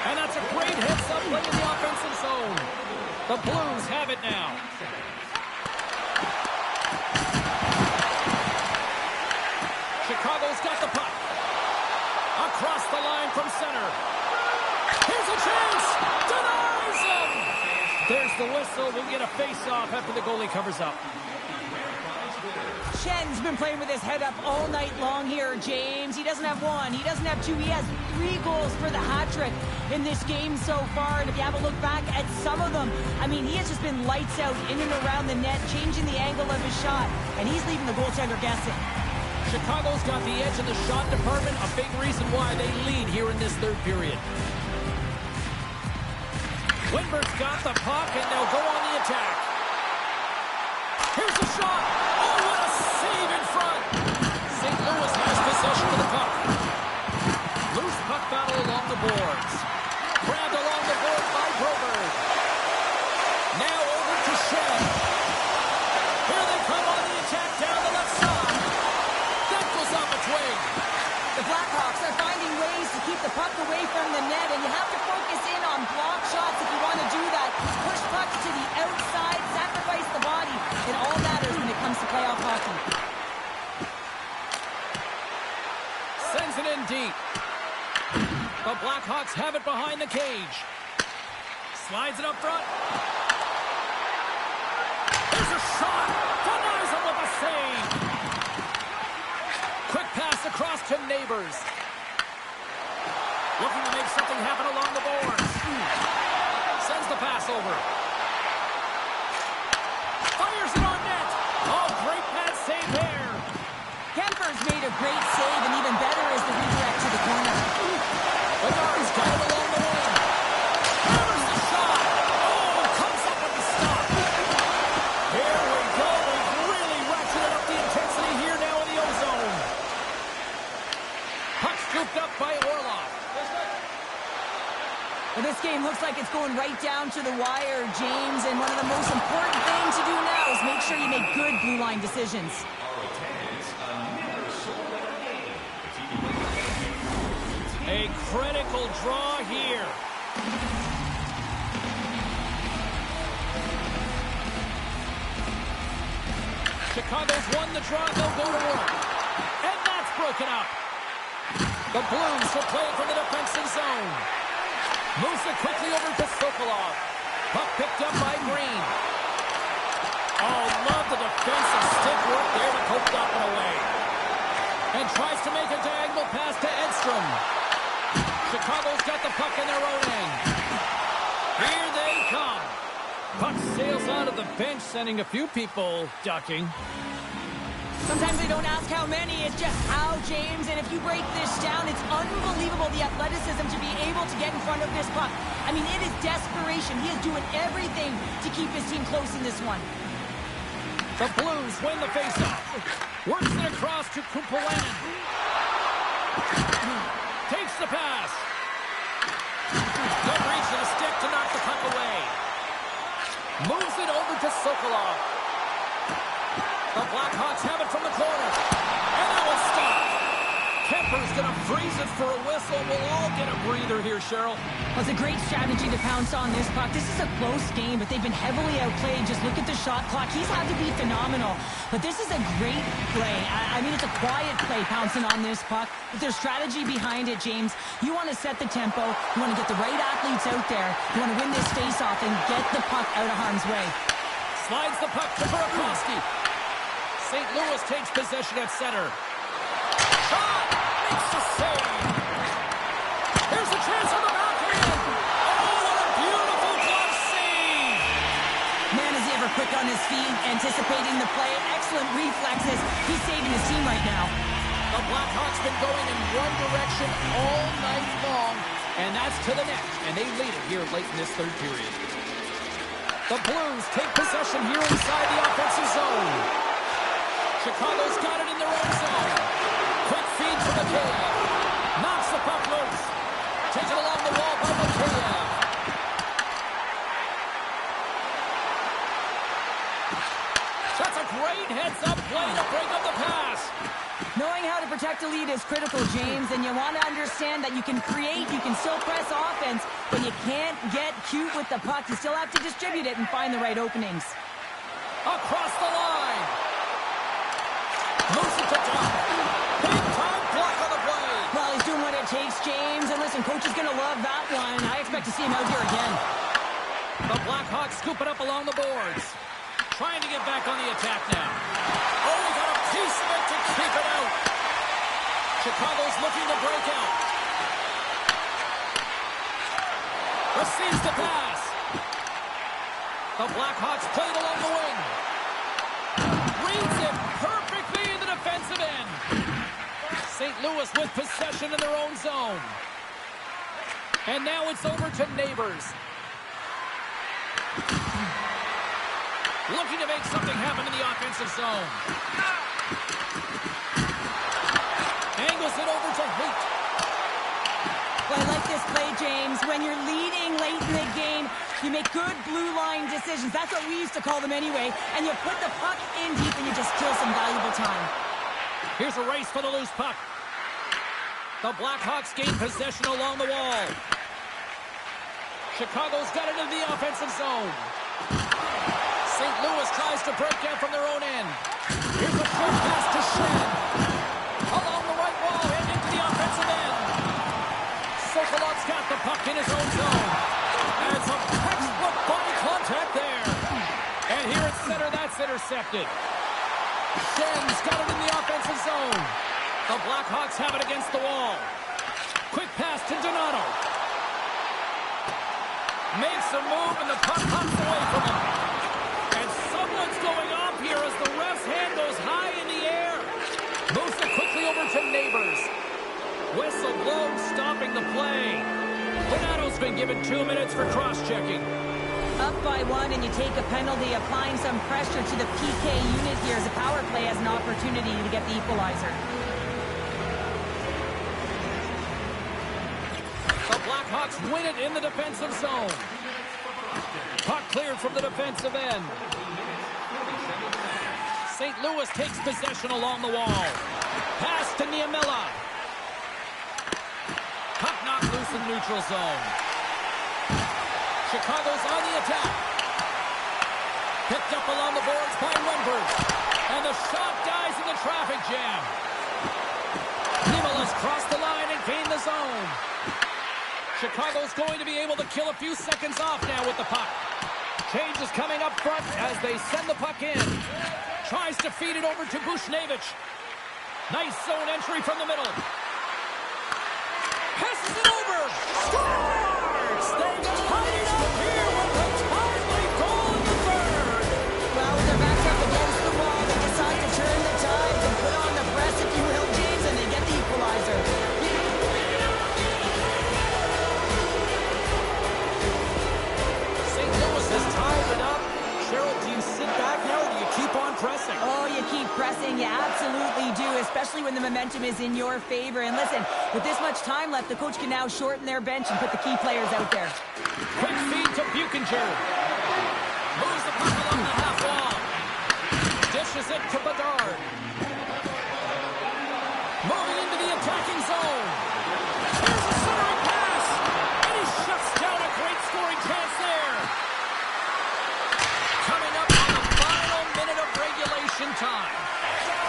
Speaker 1: And that's a great heads-up play in the offensive zone. The Blues have it now. Chicago's got the puck. Across the line from center. Here's a chance. Denies him. There's the whistle. We'll get a face-off after the goalie covers up.
Speaker 2: Schen's been playing with his head up all night long here, James. He doesn't have 1. He doesn't have 2. He has 3 goals for the hat trick in this game so far. And if you have a look back at some of them, I mean, he has just been lights out in and around the net, changing the angle of his shot. And he's leaving the goaltender guessing.
Speaker 1: Chicago's got the edge in the shot department, a big reason why they lead here in this third period. Windberg's got the puck, and they'll go on the attack. Here's the shot. Oh, what a save in front. St. Louis has possession of the puck. Loose puck battle along the boards. Grabbed along the board by Broberg. Now over to Shen. Here they come on the attack down the left side. That goes off its wing.
Speaker 2: The Blackhawks are finding ways to keep the puck away from the net, and you have to focus in on block shots if you want to do that. Push pucks to the outside, sacrifice the body. It all matters when it comes to playoff hockey.
Speaker 1: Sends it in deep. The Blackhawks have it behind the cage. Slides it up front. There's a shot. Denies him with a save. Quick pass across to Neighbors. Looking to make something happen along the boards. Sends the pass over. Fires it on net. Oh, great pad save there.
Speaker 2: Kemper's made a great save, and even better is the redirect to the corner.
Speaker 1: Bedard's got it along the wing. Hammers the shot. Oh, comes up with the stop. Here we go. We've really ratcheted up the intensity here now in the O-zone. Puck scooped up by Orlov.
Speaker 2: Well, this game looks like it's going right down to the wire, James, and one of the most important things to do now is make sure you make good blue line decisions.
Speaker 1: A critical draw here. Chicago's won the draw. They'll go to work. And that's broken up. The Blues will play from the defensive zone. Moves it quickly over to Sokolov. Puck picked up by Green. Oh, love the defensive stick work there to poke that one away. And tries to make a diagonal pass to Edstrom. Chicago's got the puck in their own end. Here they come. Puck sails onto the bench, sending a few people ducking.
Speaker 2: Sometimes they don't ask how many, it's just how, James. And if you break this down, it's unbelievable the athleticism to be able to get in front of this puck. I mean, it is desperation. He is doing everything to keep his team close in this one.
Speaker 1: The Blues win the faceoff. Works it across to Kupalainen. Takes the pass. Good reach to the stick to knock the puck away. Moves it over to Sokolov. The Blackhawks have it from the corner. And that will stop. Kemper's going to freeze it for a whistle. We'll all get a breather here, Cheryl.
Speaker 2: Well, it's a great strategy to pounce on this puck. This is a close game, but they've been heavily outplayed. Just look at the shot clock. He's had to be phenomenal. But this is a great play. I mean, it's a quiet play pouncing on this puck. But there's strategy behind it, James. You want to set the tempo. You want to get the right athletes out there. You want to win this face-off and get the puck out of harm's way.
Speaker 1: Slides the puck to Burakovsky. St. Louis takes possession at center. Shot! Makes the save. Here's a chance on the backhand. Oh, what a beautiful glove save!
Speaker 2: Man, is he ever quick on his feet, anticipating the play. Excellent reflexes. He's saving his team right now.
Speaker 1: The Blackhawks been going in one direction all night long, and that's to the net, and they lead it here late in this third period. The Blues take possession here inside the offensive zone. Chicago's got it in their own zone. Quick feed to Mikheyev. Knocks the puck loose. Taken along the wall by Mikheyev. That's a great heads-up play to break up the pass.
Speaker 2: Knowing how to protect a lead is critical, James, and you want to understand that you can create, you can still press offense, but you can't get cute with the puck. You still have to distribute it and find the right openings.
Speaker 1: Across the line. Moves it to top. Big time block on the play.
Speaker 2: Well, he's doing what it takes, James. And listen, coach is going to love that one. I expect to see him out here again.
Speaker 1: The Blackhawks scoop it up along the boards. Trying to get back on the attack now. Oh, we got a piece of it to keep it out. Chicago's looking to break out. Receives the pass. The Blackhawks play it along the wing. Reads it perfectly in the defensive end. St. Louis with possession in their own zone. And now it's over to Neighbors. Looking to make something happen in the offensive zone. Angles it over to Haight.
Speaker 2: Well, I like this play, James. When you're leading late in the game, you make good blue line decisions. That's what we used to call them anyway. And you put the puck in deep and you just kill some valuable time.
Speaker 1: Here's a race for the loose puck. The Blackhawks gain possession along the wall. Chicago's got it in the offensive zone. St. Louis tries to break out from their own end. Here's a short pass to Shen. Along the right wall and into the offensive end. Sokolov's got the puck in his own zone. And some textbook body contact there. And here at center, that's intercepted. Shen's got it in the offensive zone. The Blackhawks have it against the wall. Quick pass to Donato. Makes a move and the puck hops away from him. And someone's going off here as the ref's hand goes high in the air. Moves it quickly over to Neighbors. Whistle blown, stopping the play. Donato's been given 2 minutes for cross-checking.
Speaker 2: Up by one and you take a penalty, applying some pressure to the PK unit here as a power play has an opportunity to get the equalizer.
Speaker 1: The Blackhawks win it in the defensive zone. Puck cleared from the defensive end. St. Louis takes possession along the wall. Pass to Niemela. Puck knocked loose in neutral zone. Chicago's on the attack. Picked up along the boards by Lundberg. And the shot dies in the traffic jam. Niemela's crossed the line and gained the zone. Chicago's going to be able to kill a few seconds off now with the puck. Change is coming up front as they send the puck in. Tries to feed it over to Bushnevich. Nice zone entry from the middle. Passes it over. Scores! They tied it up here with a timely goal in the third.
Speaker 2: Well, with their backs up against the wall, they decide to turn the tides and put on the press, if you will, James, and they get the equalizer.
Speaker 1: St. Louis has tied it up. Cheryl, do you sit back now or do you keep on pressing?
Speaker 2: Oh, you keep pressing. You absolutely do, especially when the momentum is in your favor. And listen, with this much time left, the coach can now shorten their bench and put the key players out there.
Speaker 1: Quick feed to Buchinger. Moves the puck along the half wall. Dishes it to Bedard. Moving into the attacking zone. Here's a centering pass. And he shuts down a great scoring chance there. Coming up on the final minute of regulation time.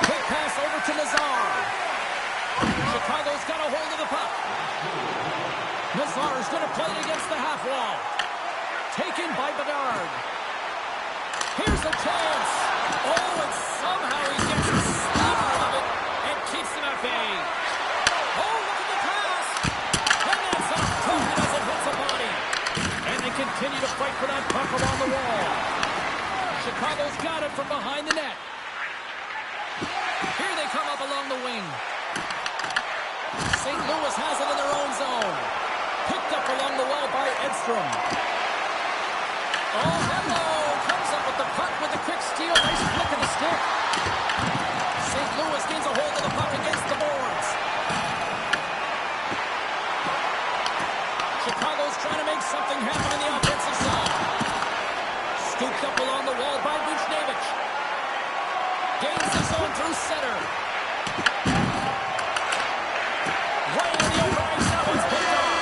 Speaker 1: Quick pass over to Nazar. Chicago's got a hold of the puck. Nazar's going to play it against the half wall. Taken by Bedard. Here's a chance. Oh, and somehow he gets a sliver of it and keeps him at bay. Oh, look at the pass. And that's a poke as it hits a body. And they continue to fight for that puck along the wall. Chicago's got it from behind the net. Here they come up along the wing. St. Louis has it in their own zone. Picked up along the wall by Edstrom. Oh, hello. Comes up with the puck with a quick steal. Nice flick of the stick. St. Louis gains a hold of the puck against the boards. Chicago's trying to make something happen in the offensive zone. Scooped up along the wall by Bushnevich. Gains the zone through center. Right in the open ice. That one's picked off.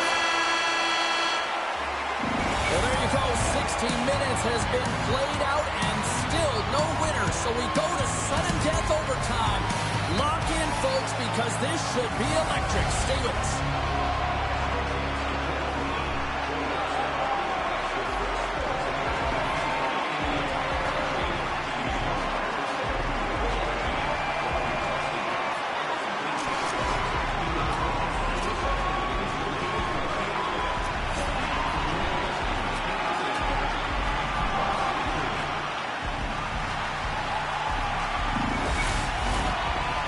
Speaker 1: Well, there you go. 16 minutes has been played out and still no winner. So we go to sudden death overtime. Lock in, folks, because this should be electric. Stay with us.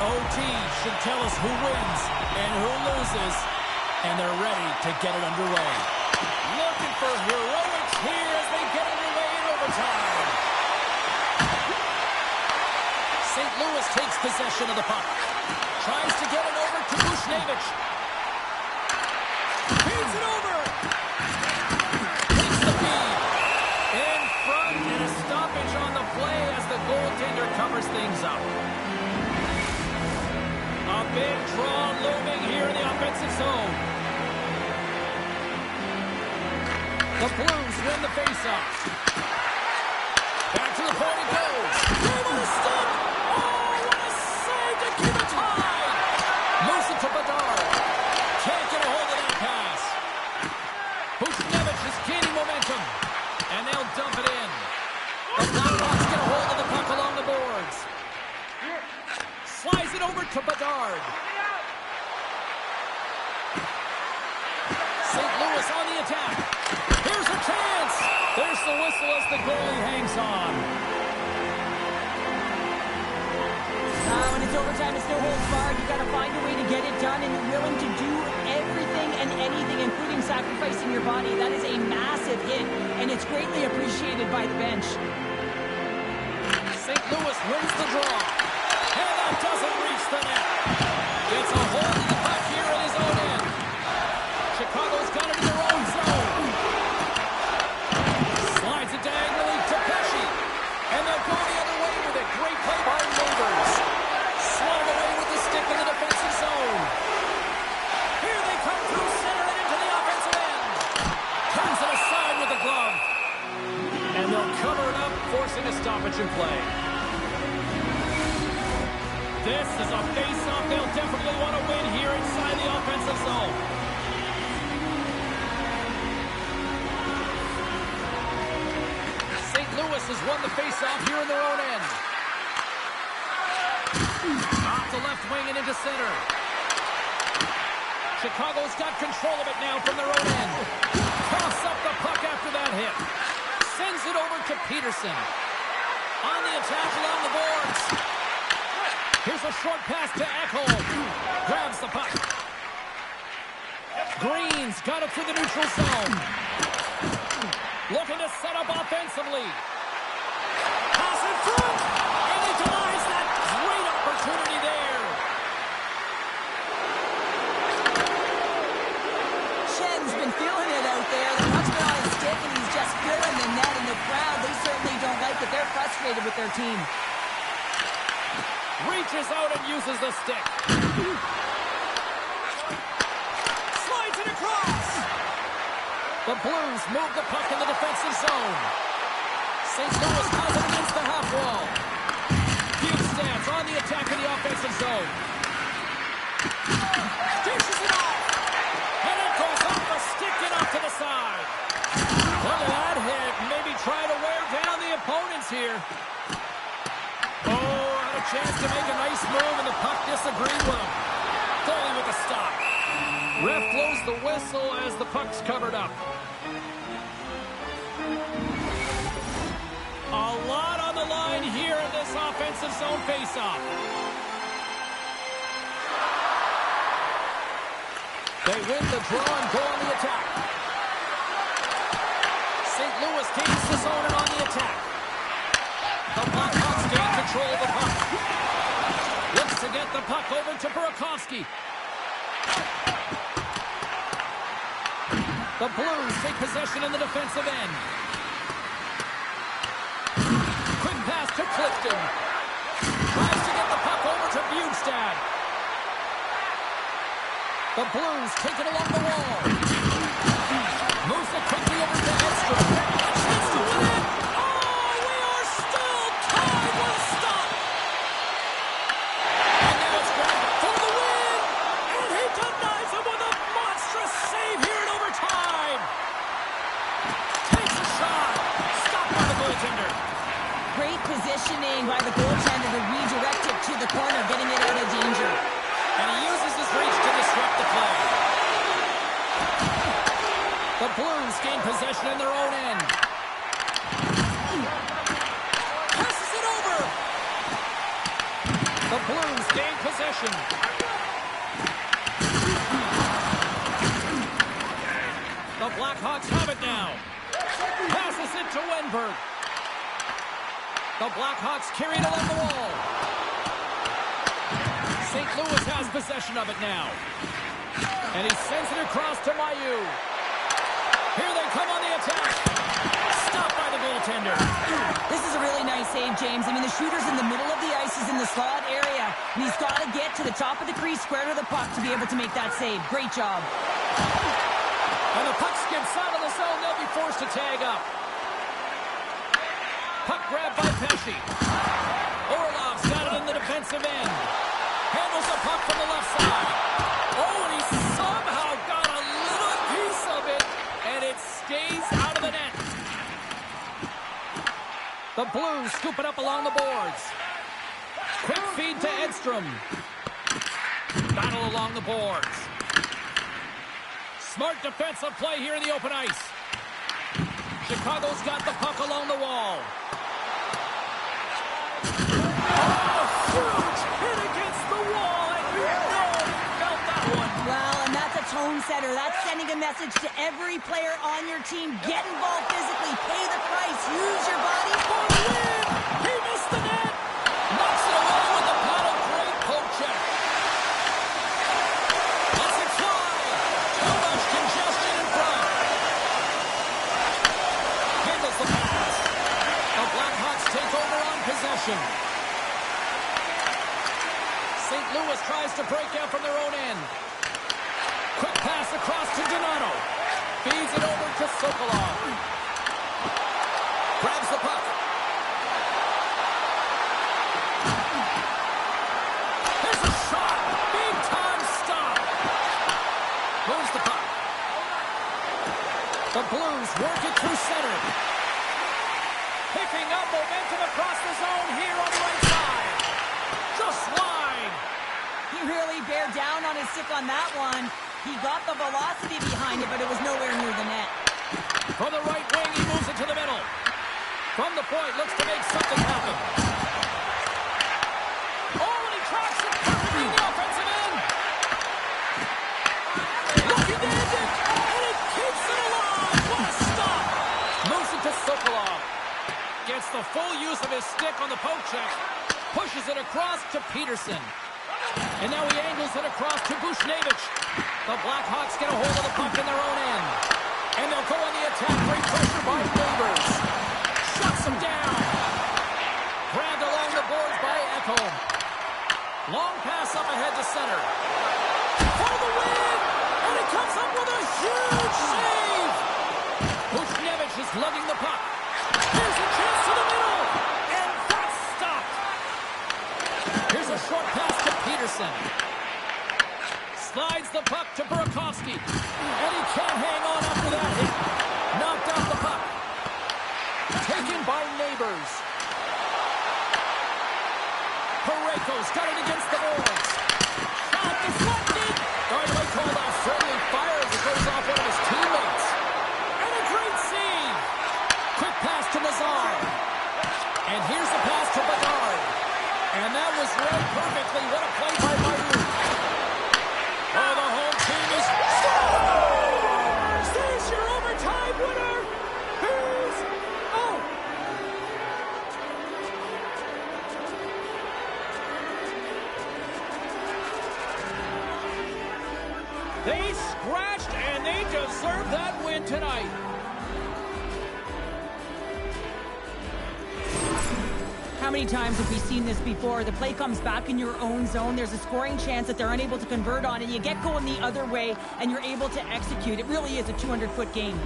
Speaker 1: OT should tell us who wins and who loses, and they're ready to get it underway. Looking for heroics here as they get underway in overtime. St. Louis takes possession of the puck. Tries to get it over to Bushnevich. Feeds it over. Takes the feed. In front and a stoppage on the play as the goaltender covers things up. A big draw looming here in the offensive zone. The Blues win the faceoff. Back to the point it goes. Oh, what a stick! Oh, what a save to keep it tied! Moves it to Bedard. Can't get a hold of that pass. Bushnevich is gaining momentum. And they'll dump it in. The Blackhawks get a hold of the puck along the boards. Slides it over to Bedard. St. Louis on the attack. Here's a chance. There's the whistle as the goalie hangs on.
Speaker 2: When it's overtime, it's no holds barred. You've got to find a way to get it done, and you're willing to do everything and anything, including sacrificing your body. That is a massive hit, and it's greatly appreciated by the bench.
Speaker 1: St. Louis wins the draw. And that doesn't reach the net. It's a hold of the puck here in his own end. Chicago's got it in their own zone. Slides it diagonally to Pesci. And they'll go the other way with it. Great play by Neighbors. Swung away with the stick in the defensive zone. Here they come through center and into the offensive end. Turns it aside with the glove. And they'll cover it up, forcing a stoppage in play. This is a face-off they'll definitely want to win here inside the offensive zone. has won the faceoff here in their own end. Off the left wing and into center. Chicago's got control of it now from their own end. Toss up the puck after that hit. Sends it over to Peterson. On the attack along the boards. Here's a short pass to Ekholm. Grabs the puck. Green's got it through the neutral zone. Looking to set up offensively. Pass in front. And he denies that great opportunity there.
Speaker 2: Schen's been feeling it out there. The puck's been on his stick, and he's just filling the net. And the crowd, they certainly don't like it. They're frustrated with their team.
Speaker 1: Reaches out and uses the stick. Slides it across. The Blues move the puck in the defensive zone. St. Louis has it against the half wall. Bukestad's on the attack in the offensive zone. Dishes it off. And it goes off the stick and off to the side. Look at that hit. Maybe try to wear down the opponents here. Oh, had a chance to make a nice move, and the puck disagreed with him. Goalie with a stop. Ref blows the whistle as the puck's covered up. A lot on the line here in this offensive zone faceoff. They win the draw and go on the attack. St. Louis gains the zone and on the attack. The Blackhawks gain control of the puck. Looks to get the puck over to Burakovsky. The Blues take possession in the defensive end. Quick pass to Clifton. Tries to get the puck over to Bukestad. The Blues take it along the wall. Moves it quickly over to Edstrom. Chance to win it. Oh, we are still tied with a stop. And now it's grabbed for the win. And he denies him with a monstrous save here in overtime. Takes a shot. Stopped by the goaltender.
Speaker 2: Great positioning by the goaltender to redirect it to the corner, getting it out of danger.
Speaker 1: And he uses his reach to disrupt the play. The Blues gain possession in their own end. Passes it over. The Blues gain possession. The Blackhawks have it now. Passes it to Wenberg. The Blackhawks carry it along the wall. St. Louis has possession of it now. And he sends it across to Mailloux. Here they come on the attack. Stopped by the goaltender.
Speaker 2: This is a really nice save, James. I mean, the shooter's in the middle of the ice. He's in the slot area. And he's got to get to the top of the crease, square to the puck to be able to make that save. Great job.
Speaker 1: And the puck skips out of the zone. They'll be forced to tag up. Puck grabbed by Pesce. Orlov's got it in the defensive end. Handles the puck from the left side. Oh, and he somehow got a little piece of it, and it stays out of the net. The Blues scoop it up along the boards. Quick feed to Edstrom. Battle along the boards. Smart defensive play here in the open ice. Chicago's got the puck along the wall. Oh, huge hit against the wall, and you know he felt that one.
Speaker 2: Well, and that's a tone setter. That's sending a message to every player on your team. Get involved physically. Pay the price. Use your body for the win.
Speaker 1: He missed the net. Knocks it away with the paddle. Great poke check. Lets it fly. Too much congestion in front. Handles the pass. The Blackhawks take over on possession. St. Louis tries to break out from their own end. Quick pass across to Donato. Feeds it over to Sokolov. Grabs the puck. Here's a shot. Big time stop. Moves the puck. The Blues work it through center. Picking up momentum across the zone here on the right side. Just wide.
Speaker 2: He really bared down on his stick on that one. He got the velocity behind it, but it was nowhere near the net.
Speaker 1: From the right wing, he moves it to the middle. From the point, looks to make something happen. Oh, and he tracks it perfectly in the offensive end. Looking to end it, and he keeps it alive. What a stop. Moves it to Sokolov. Gets the full use of his stick on the poke check. Pushes it across to Peterson. And now he angles it across to Bushnevich. The Blackhawks get a hold of the puck in their own end. And they'll go on the attack. Great pressure by Neighbors. Shuts him down. Grabbed along the boards by Ekholm. Long pass up ahead to center. For the win! And he comes up with a huge save! Bushnevich is lugging the puck. Here's a chance to the middle. And that's stopped. Here's a short pass to Peterson. Slides the puck to Burakovsky. And he can't hang on after that hit. Knocked out the puck. Taken by Neighbors. Parayko's got it against the boards. Shot deflected. Gardner called off friendly fire as it goes off one of his teammates. And a great save. Quick pass to Nazar. And here's the pass to Bedard. And that was read perfectly. What a play by Maru. Oh, the whole team is scores! There's your overtime winner! Who's... Oh! They scratched and they deserve that win tonight.
Speaker 2: How many times have we seen this before? The play comes back in your own zone. There's a scoring chance that they're unable to convert on it. You get going the other way, and you're able to execute. It really is a 200-foot game.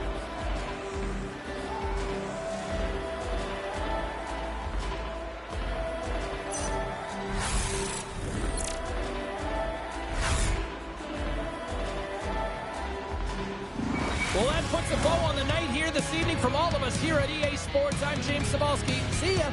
Speaker 1: Well, that puts a bow on the night here this evening from all of us here at EA Sports. I'm James Cybulski. See ya.